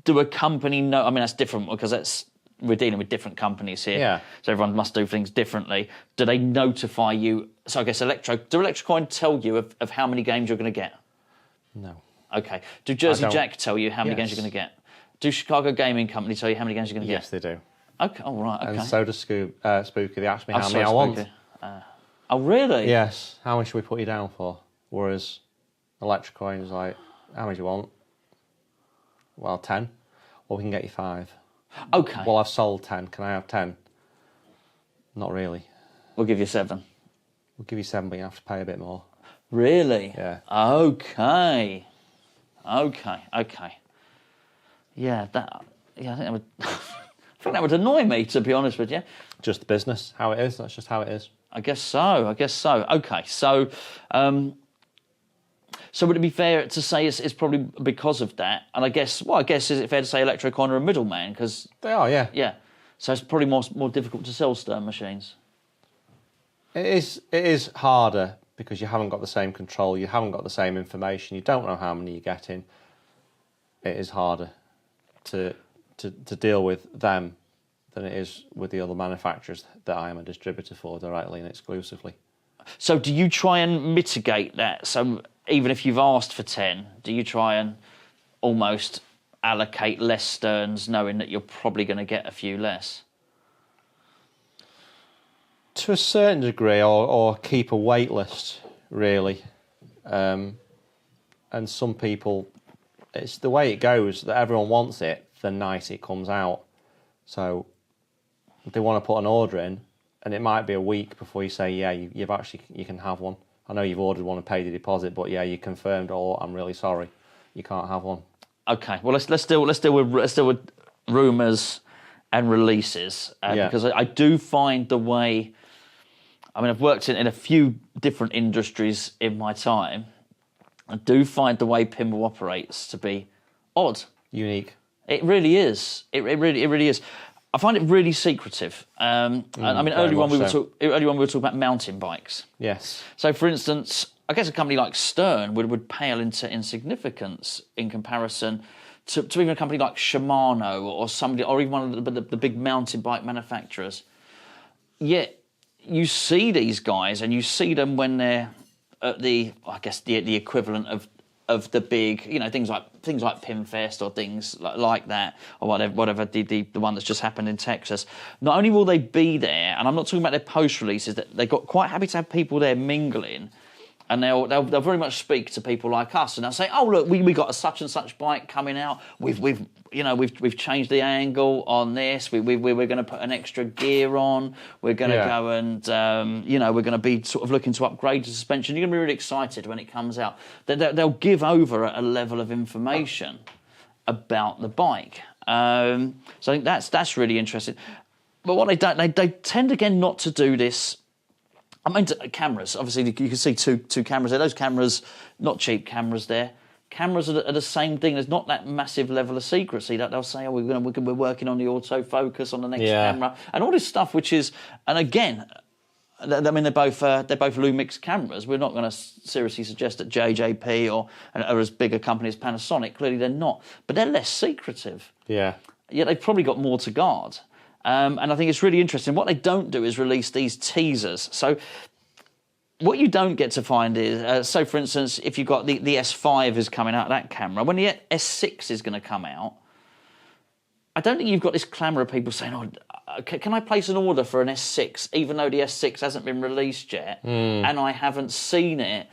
do a company know? I mean, that's different because we're dealing with different companies here. Yeah. So everyone must do things differently. Do they notify you? So I guess do Electrocoin tell you of how many games you're going to get? No. Okay. Do Jersey Jack tell you how many games you're going to get? Do Chicago Gaming Company tell you how many games you're going to get? Yes, they do. Okay. Oh, right. Okay. And so does Spooky. They asked me how many I want. Oh, really? Yes. How much should we put you down for? Whereas Electrocoin is like, how many do you want? Well, 10. Well, we can get you 5. Okay. Well, I've sold 10. Can I have 10? Not really. We'll give you 7. We'll give you 7, but you have to pay a bit more. Really? Yeah. Okay. Yeah, I think that would... I think that would annoy me, to be honest with you. Just the business, how it is. That's just how it is. I guess so. Okay, so would it be fair to say it's probably because of that? And I guess is it fair to say Electrocoin are a middleman? Because they are, yeah. Yeah. So it's probably more difficult to sell Stern machines. It is harder because you haven't got the same control, you haven't got the same information, you don't know how many you're getting. It is harder to deal with them than it is with the other manufacturers that I am a distributor for directly and exclusively. So do you try and mitigate that? So even if you've asked for 10, do you try and almost allocate less Sterns knowing that you're probably going to get a few less? To a certain degree, or keep a wait list, really. And some people, it's the way it goes, that everyone wants it the night it comes out. So they want to put an order in, and it might be a week before you say, yeah, you can have one. I know you've ordered one and paid the deposit, but yeah, you confirmed, oh, I'm really sorry, you can't have one. Okay, well, let's deal with rumours and releases, because I do find the way. I mean, I've worked in a few different industries in my time. I do find the way pinball operates to be odd, unique. It really is. It really is. I find it really secretive. I mean, earlier on we were talking about mountain bikes. Yes. So, for instance, I guess a company like Stern would pale into insignificance in comparison to even a company like Shimano or somebody, or even one of the big mountain bike manufacturers. Yet you see these guys, and you see them when they're at the equivalent of the big, things like Pinfest or things like that, or whatever the one that's just happened in Texas. Not only will they be there, and I'm not talking about their post releases, that they got quite happy to have people there mingling, and they'll very much speak to people like us, and they'll say, "Oh, look, we got a such and such bike coming out. We've changed the angle on this. We're going to put an extra gear on. We're going to go and we're going to be sort of looking to upgrade the suspension. You're going to be really excited when it comes out. They'll give over a level of information about the bike. So I think that's really interesting. But what they tend again not to do this. I mean, cameras. Obviously, you can see two cameras there. Those cameras, not cheap cameras there. Cameras are the same thing. There's not that massive level of secrecy that they'll say, "Oh, we're working on the autofocus on the next camera," and all this stuff. Which is, and again, I mean, they're both Lumix cameras. We're not going to seriously suggest that JJP or as big a company as Panasonic. Clearly, they're not, but they're less secretive. Yeah. Yet they've probably got more to guard. And I think it's really interesting. What they don't do is release these teasers. So what you don't get to find is, so for instance, if you've got the S5 is coming out of that camera, when the S6 is going to come out, I don't think you've got this clamour of people saying, "Oh, can I place an order for an S6, even though the S6 hasn't been released yet, and I haven't seen it?"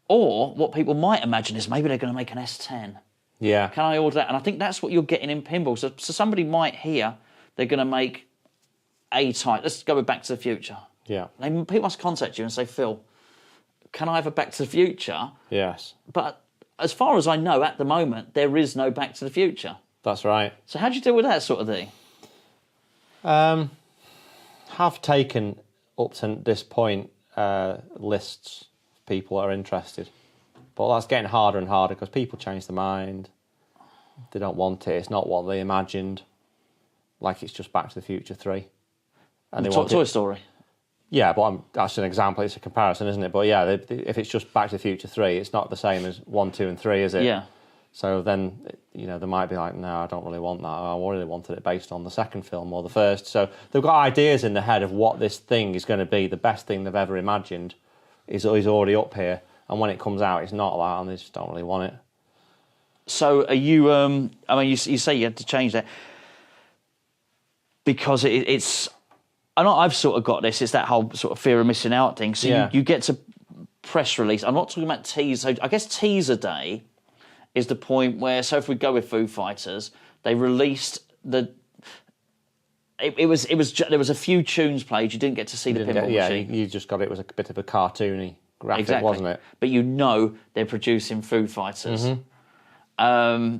Or what people might imagine is maybe they're going to make an S10. Yeah. Can I order that? And I think that's what you're getting in pinball. So somebody might hear they're going to make A-type. Let's go with Back to the Future. Yeah. People must contact you and say, "Phil, can I have a Back to the Future?" Yes. But as far as I know, at the moment, there is no Back to the Future. That's right. So how do you deal with that sort of thing? Have taken up to this point lists of people that are interested, but that's getting harder and harder because people change their mind. They don't want it. It's not what they imagined. Like it's just Back to the Future 3. And they want Toy Story. Yeah, but that's an example. It's a comparison, isn't it? But yeah, if it's just Back to the Future 3, it's not the same as 1, 2 and 3, is it? Yeah. So then, they might be like, "No, I don't really want that. I really wanted it based on the second film or the first." So they've got ideas in their head of what this thing is going to be. The best thing they've ever imagined is already up here. And when it comes out, it's not that, and they just don't really want it. So are you, I mean, you say you had to change that because it's, I know I've sort of got this, it's that whole sort of fear of missing out thing. So you get to press release. I'm not talking about teaser. I guess teaser day is the point where, so if we go with Foo Fighters, they released there was a few tunes played. You didn't get to see the pinball machine. You just got it was a bit of a cartoony graphic, exactly. Wasn't it? But they're producing Foo Fighters. Mm-hmm.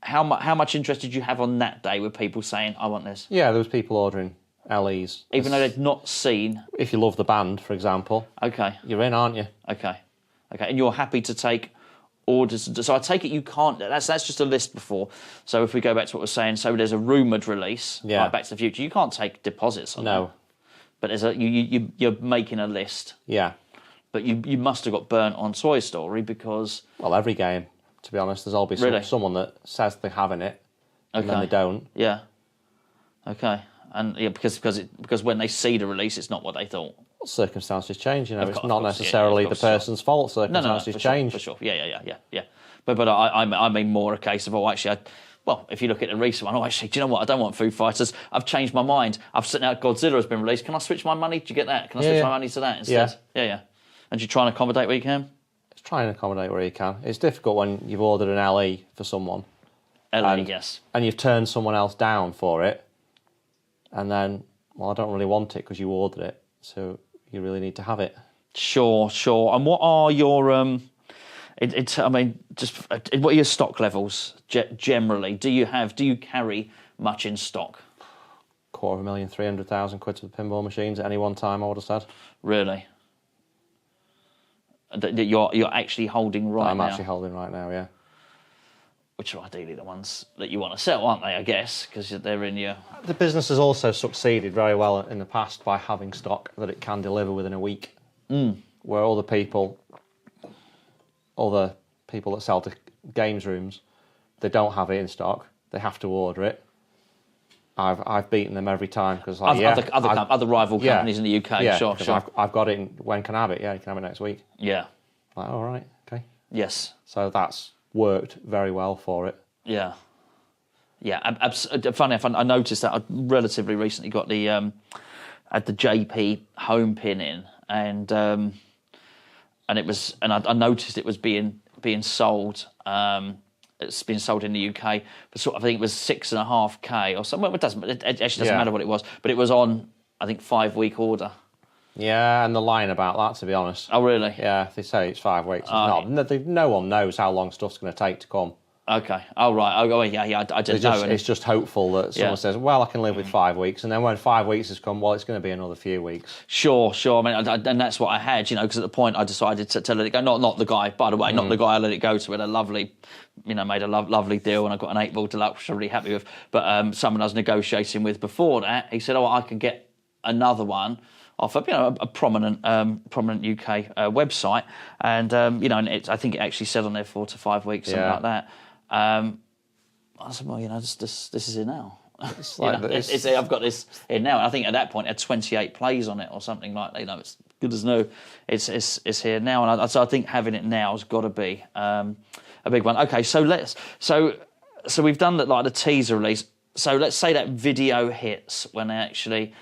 How much interest did you have on that day with people saying, "I want this"? Yeah, there was people ordering LEs, even though they'd not seen. If you love the band, for example, okay, you're in, aren't you? Okay, and you're happy to take orders. So I take it you can't. That's just a list before. So if we go back to what we're saying, so there's a rumoured release, like Back to the Future. You can't take deposits on that. But there's you're making a list. Yeah. But you must have got burnt on Toy Story because. Well, every game, to be honest, there's always someone that says they're having it, and then they don't. Yeah. Okay. And because when they see the release, it's not what they thought. Well, circumstances change, It's not necessarily the person's fault. Circumstances change. For sure. Yeah. But I mean more a case of, actually, well, if you look at the recent one, actually, do you know what? I don't want Foo Fighters. I've changed my mind. I've seen out Godzilla has been released. Can I switch my money? Do you get that? Can I switch my money to that instead? Yeah. And you try and accommodate where you can? It's try and accommodate where you can. It's difficult when you've ordered an LE for someone. Yes. And you've turned someone else down for it. And then, well, I don't really want it because you ordered it. So you really need to have it. Sure. And what are your... what are your stock levels generally? Do you carry much in stock? £250,000, 300,000 quid to the pinball machines at any one time, I would have said. Really? That you're actually holding right now? I'm actually holding right now, yeah. Which are ideally the ones that you want to sell, aren't they, I guess, because they're in your... The business has also succeeded very well in the past by having stock that it can deliver within a week. Where other people that sell to games rooms, they don't have it in stock. They have to order it. I've beaten them every time because other rival companies in the UK. Sure. I've got it. When can I have it? Yeah, you can have it next week. Yeah. Like, all right, okay. Yes. So that's worked very well for it. Yeah. Funny enough, I noticed that I relatively recently got had the JP home pin in, and I noticed it was being sold. It's been sold in the UK, but I think it was 6.5K or something. It actually doesn't matter what it was, but it was on, I think, 5-week order. Yeah, and the line about that, to be honest. Oh, really? Yeah, they say it's 5 weeks. It's not. No one knows how long stuff's going to take to come. Okay. Oh, right. Oh, yeah. I didn't know. It's just hopeful that someone says, well, I can live with 5 weeks. And then when 5 weeks has come, well, it's going to be another few weeks. Sure. I mean, and that's what I had, because at the point I decided to let it go. Not the guy, by the way, not the guy I let it go to. Had a lovely, made a lovely deal, and I got an 8-ball deluxe, which I'm really happy with. But someone I was negotiating with before that, he said, I can get another one off a prominent UK website. And, I think it actually said on there 4 to 5 weeks, something like that. I said, well, this is it now. It's like I've got this here now. And I think at that point it had 28 plays on it or something like that. It's good as new. It's here now, and I think having it now has got to be a big one. Okay, so we've done that, like the teaser release. So let's say that video hits when they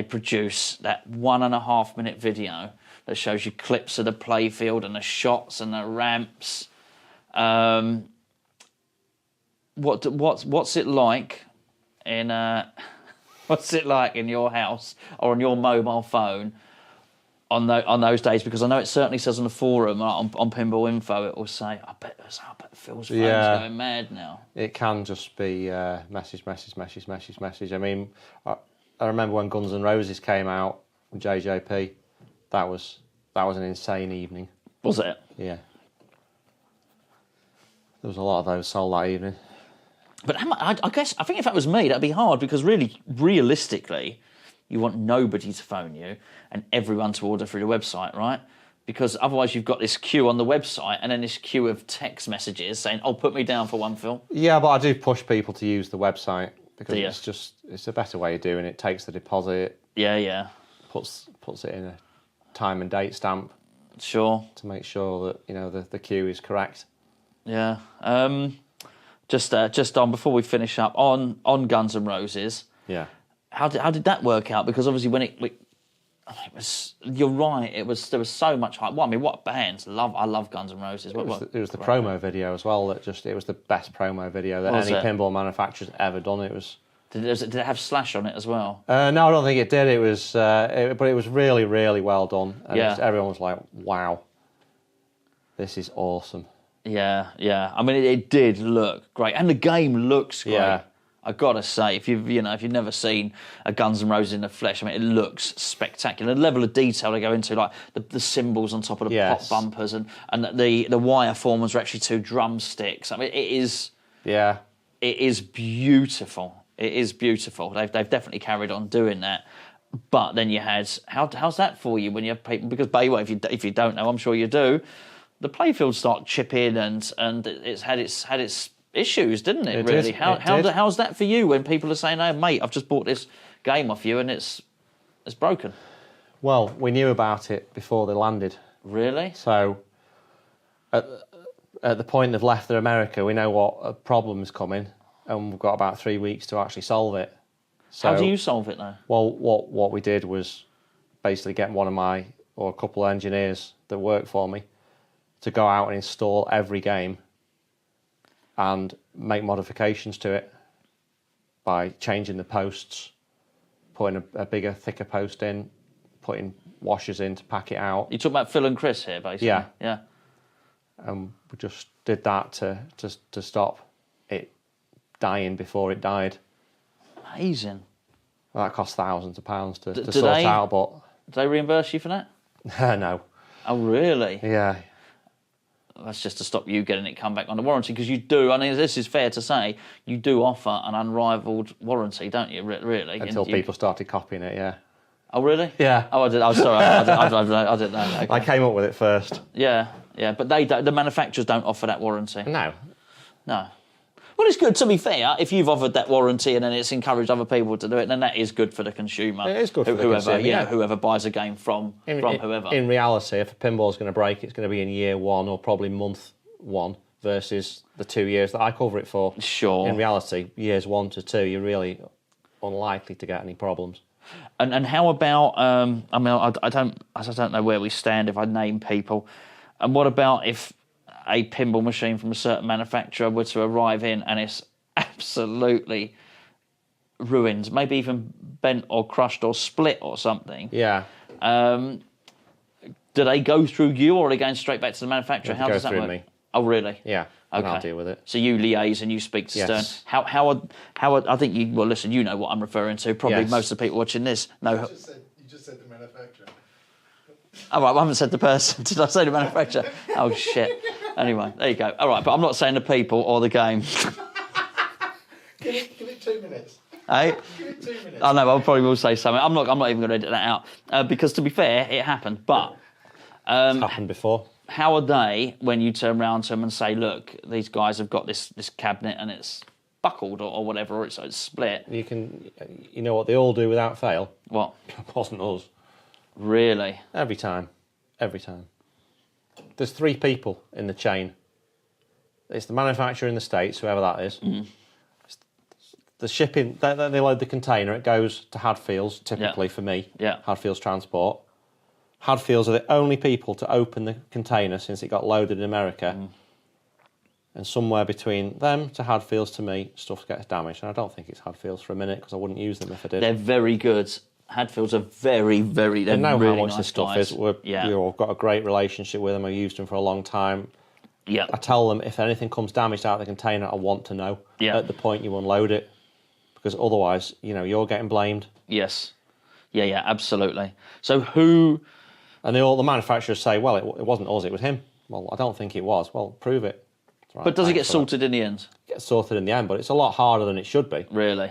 produce that 1.5 minute video that shows you clips of the playfield and the shots and the ramps. What's it like in your house or on your mobile phone on those days? Because I know it certainly says on the forum on Pinball Info, it will say, I bet Phil's phone's going mad now. It can just be message. I mean, I remember when Guns N' Roses came out from JJP. That was an insane evening. Was it? Yeah. There was a lot of those sold that evening. But I think if that was me, that'd be hard, because really, realistically, you want nobody to phone you and everyone to order through the website, right? Because otherwise you've got this queue on the website and then this queue of text messages saying, put me down for one, Phil. Yeah, but I do push people to use the website because it's a better way of doing it. Takes the deposit. Yeah. Puts it in a time and date stamp. Sure. To make sure that, the queue is correct. Yeah. Just on before we finish up on Guns N' Roses. Yeah. How did that work out? Because obviously when it was, you're right. There was so much hype. Well, I mean, what bands I love Guns N' Roses. It was the promo video as well it was the best promo video that any pinball manufacturer's ever done. It was. Did it have Slash on it as well? No, I don't think it did. It was, but it was really, really well done. And everyone was like, "Wow, this is awesome." Yeah. I mean, it did look great, and the game looks great. Yeah. I've got to say, if you've never seen a Guns N' Roses in the flesh, I mean, it looks spectacular. The level of detail they go into, like the symbols on top of the pop bumpers, and the wire formers are actually 2 drumsticks. I mean, it is. Yeah. It is beautiful. It is beautiful. They've definitely carried on doing that. But then you had how's that for you when you have people? Because by the way, if you don't know, I'm sure you do. The playfields start chipping and it's had its issues, didn't it? Really, how's that for you when people are saying, "Hey, mate, I've just bought this game off you and it's broken"? Well, we knew about it before they landed. Really? So at the point they've left their America, we know what problem is coming, and we've got about 3 weeks to actually solve it. So, how do you solve it though? Well, what we did was basically get one of my, or a couple of engineers that work for me, to go out and install every game and make modifications to it by changing the posts, putting a bigger, thicker post in, putting washers in to pack it out. You talk about Phil and Chris here, basically. Yeah. Yeah. And we just did that to stop it dying before it died. Amazing. Well, that cost thousands of pounds to do sort they- out, but Do they reimburse you for that? no. Oh, really? Yeah. That's just to stop you getting it come back under warranty, because you do, I mean, this is fair to say, you do offer an unrivalled warranty, don't you, really? Until people started copying it, yeah. Oh, really? Yeah. Oh, I did. Oh, sorry, I didn't know. Okay. I came up with it first. Yeah, but the manufacturers don't offer that warranty. No. No. Well, it's good, to be fair, if you've offered that warranty and then it's encouraged other people to do it, then that is good for the consumer. It is good for the whoever, consumer, yeah. Whoever buys a game from whoever. In reality, if a pinball's going to break, it's going to be in year one or probably month one versus the 2 years that I cover it for. Sure. In reality, years 1 to 2, you're really unlikely to get any problems. And how about? I mean, I don't know where we stand if I name people. And what about if a pinball machine from a certain manufacturer were to arrive in and it's absolutely ruined, maybe even bent or crushed or split or something? Yeah. Do they go through you, or are they going straight back to the manufacturer? How does that work? Me. Oh, really? Yeah. And I'll deal with it. So you liaise and you speak to Stern. Yes. How I think you, well, listen, you know what I'm referring to. Probably Yes. most of the people watching this know. You just said the manufacturer. All right, I haven't said the person. Did I say the manufacturer? Oh, shit. Anyway, there you go. All right, but I'm not saying the people or the game. Give it 2 minutes. Hey? Give it 2 minutes. I know, I probably will say something. I'm not even going to edit that out. Because to be fair, it happened. But It's happened before. how are they when you turn around to them and say, look, these guys have got this cabinet and it's buckled or whatever, or it's split? You know what they all do without fail? What? It wasn't us. Really? Every time. There's 3 people in the chain. It's the manufacturer in the States, whoever that is. Mm. The shipping, they load the container, it goes to Hadfields, typically for me. Yeah. Hadfields Transport. Hadfields are the only people to open the container since it got loaded in America. Mm. And somewhere between them to Hadfields to me, stuff gets damaged. And I don't think it's Hadfields for a minute, because I wouldn't use them if I did. They're very good. Hadfields are very, very. They know really how much nice this stuff guys. is. We've got a great relationship with them. I've used them for a long time. Yeah. I tell them if anything comes damaged out of the container, I want to know at the point you unload it, because otherwise, you're getting blamed. Yes. Yeah, absolutely. So who? And all the manufacturers say, well, it wasn't us, it was him. Well, I don't think it was. Well, prove it. Right, But does it get sorted in the end? It gets sorted in the end, but it's a lot harder than it should be. Really?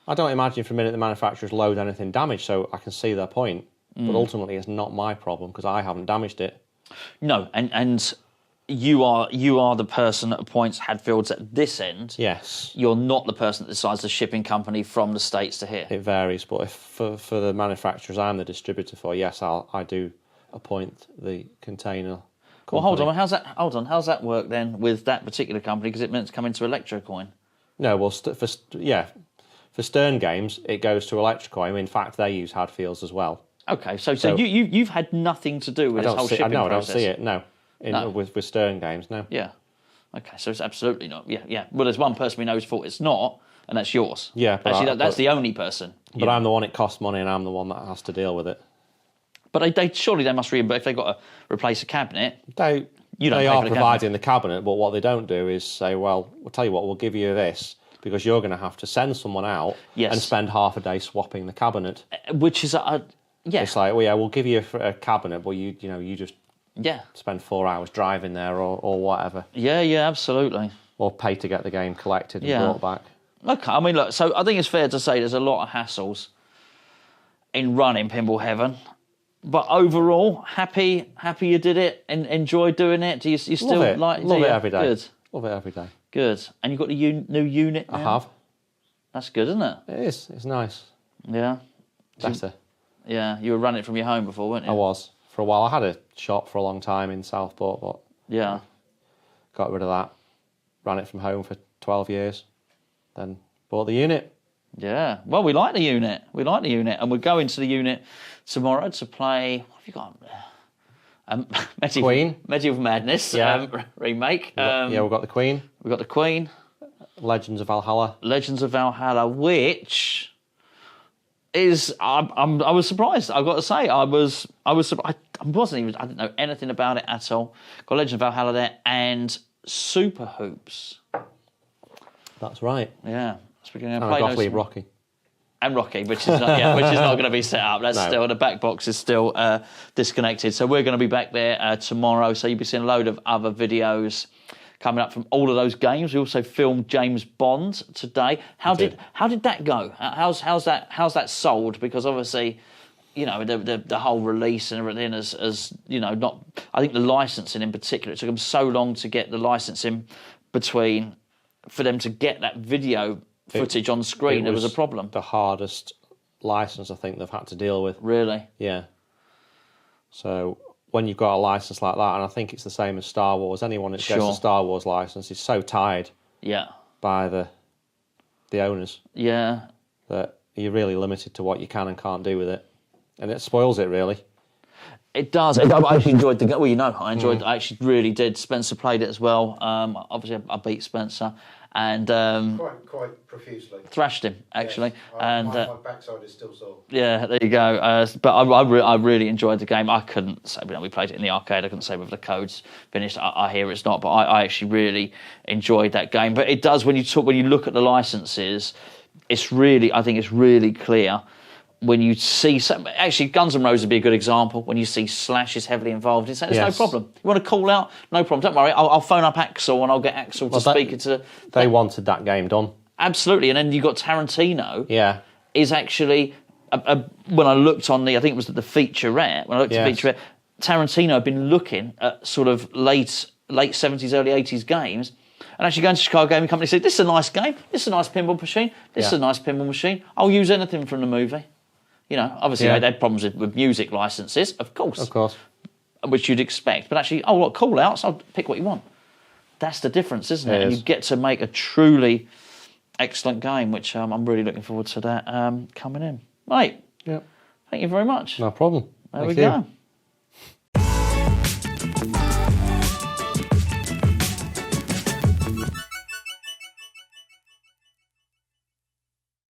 I don't imagine for a minute the manufacturers load anything damaged, so I can see their point. But ultimately, it's not my problem because I haven't damaged it. No, and you are the person that appoints Hadfields at this end. Yes. You're not the person that decides the shipping company from the States to here. It varies, but if for the manufacturers I'm the distributor for, yes, I do appoint the container company. Well, hold on. How's that work then with that particular company? Because it meant to come into Electrocoin. No, well, for Stern Games, it goes to Electrocoin. In fact, they use Hadfields as well. Okay, so you've had nothing to do with this whole shipping process. I don't see it. No, with Stern Games, no. Yeah. Okay, so it's absolutely not. Yeah. Well, there's one person we know whose fault it's not, and that's yours. Yeah, but actually, that's the only person. But I'm the one it costs money, and I'm the one that has to deal with it. But they surely they must reimburse if they've got to replace a cabinet. They You don't are pay for the providing the cabinet, but what they don't do is say, well, we'll tell you what, we'll give you this, because you're going to have to send someone out and spend half a day swapping the cabinet. Which is yeah. It's like, well, yeah, we'll give you a cabinet, but you just Yeah. spend 4 hours driving there or whatever. Yeah, absolutely. Or pay to get the game collected and brought back. Okay, I mean, look, so I think it's fair to say there's a lot of hassles in running Pinball Heaven. But overall, happy you did it and enjoy doing it? Do you still Love it. like Love it every day. Good. Love it every day. Good. And you've got the new unit now? I have. That's good, isn't it? It is. It's nice. Yeah. Better. Yeah, you were running it from your home before, weren't you? I was. For a while. I had a shop for a long time in Southport, but yeah, got rid of that. Ran it from home for 12 years. Then bought the unit. Yeah. Well, we like the unit. And we're going to the unit tomorrow to play. What have you got? Medieval Madness remake. We've got the Queen. We've got the Queen. Legends of Valhalla, which is I was surprised. I've got to say, I was surprised. I didn't know anything about it at all. Got Legends of Valhalla there and Super Hoops. That's right. Yeah. So we're going to and play Gottlieb Rocky. And Rocky, which is not going to be set up. That's still, the back box is still disconnected. So we're going to be back there tomorrow. So you'll be seeing a load of other videos coming up from all of those games. We also filmed James Bond today. How did that go? How's that sold? Because obviously, you know, the whole release and everything as you know, not. I think the licensing in particular. It took them so long to get the licensing for them to get that video footage on screen. There was a problem. The hardest license I think they've had to deal with. Really? Yeah. So when you've got a license like that, and I think it's the same as Star Wars, anyone that gets a Star Wars license is so tied by the owners that you're really limited to what you can and can't do with it. And it spoils it, really. It does. I actually enjoyed the game. Well, you know, I actually really did. Spencer played it as well. Obviously, I beat Spencer. And quite profusely thrashed him actually, yes. and my backside is still sore. Yeah, there you go. But I really enjoyed the game. I couldn't say, we played it in the arcade. I couldn't say whether the code's finished. I hear it's not, but I actually really enjoyed that game. But it does when you look at the licenses, I think it's really clear. When you see actually, Guns N' Roses would be a good example. When you see Slash is heavily involved, it's no problem. You want to call out? No problem. Don't worry. I'll phone up Axel and I'll get Axel to speak into. They wanted that game done. Absolutely, and then you got Tarantino. Yeah, is actually when I looked on I think it was the featurette. When I looked at the featurette, Tarantino had been looking at sort of late 70s, early 80s games. And actually going to Chicago Gaming Company and said, "This is a nice game. This is a nice pinball machine. This is a nice pinball machine. I'll use anything from the movie." You know, obviously they had problems with music licenses, of course, which you'd expect. But actually, call outs, I'll pick what you want. That's the difference, isn't it? And you get to make a truly excellent game, which I'm really looking forward to that coming in. Mate, thank you very much. No problem. There we go.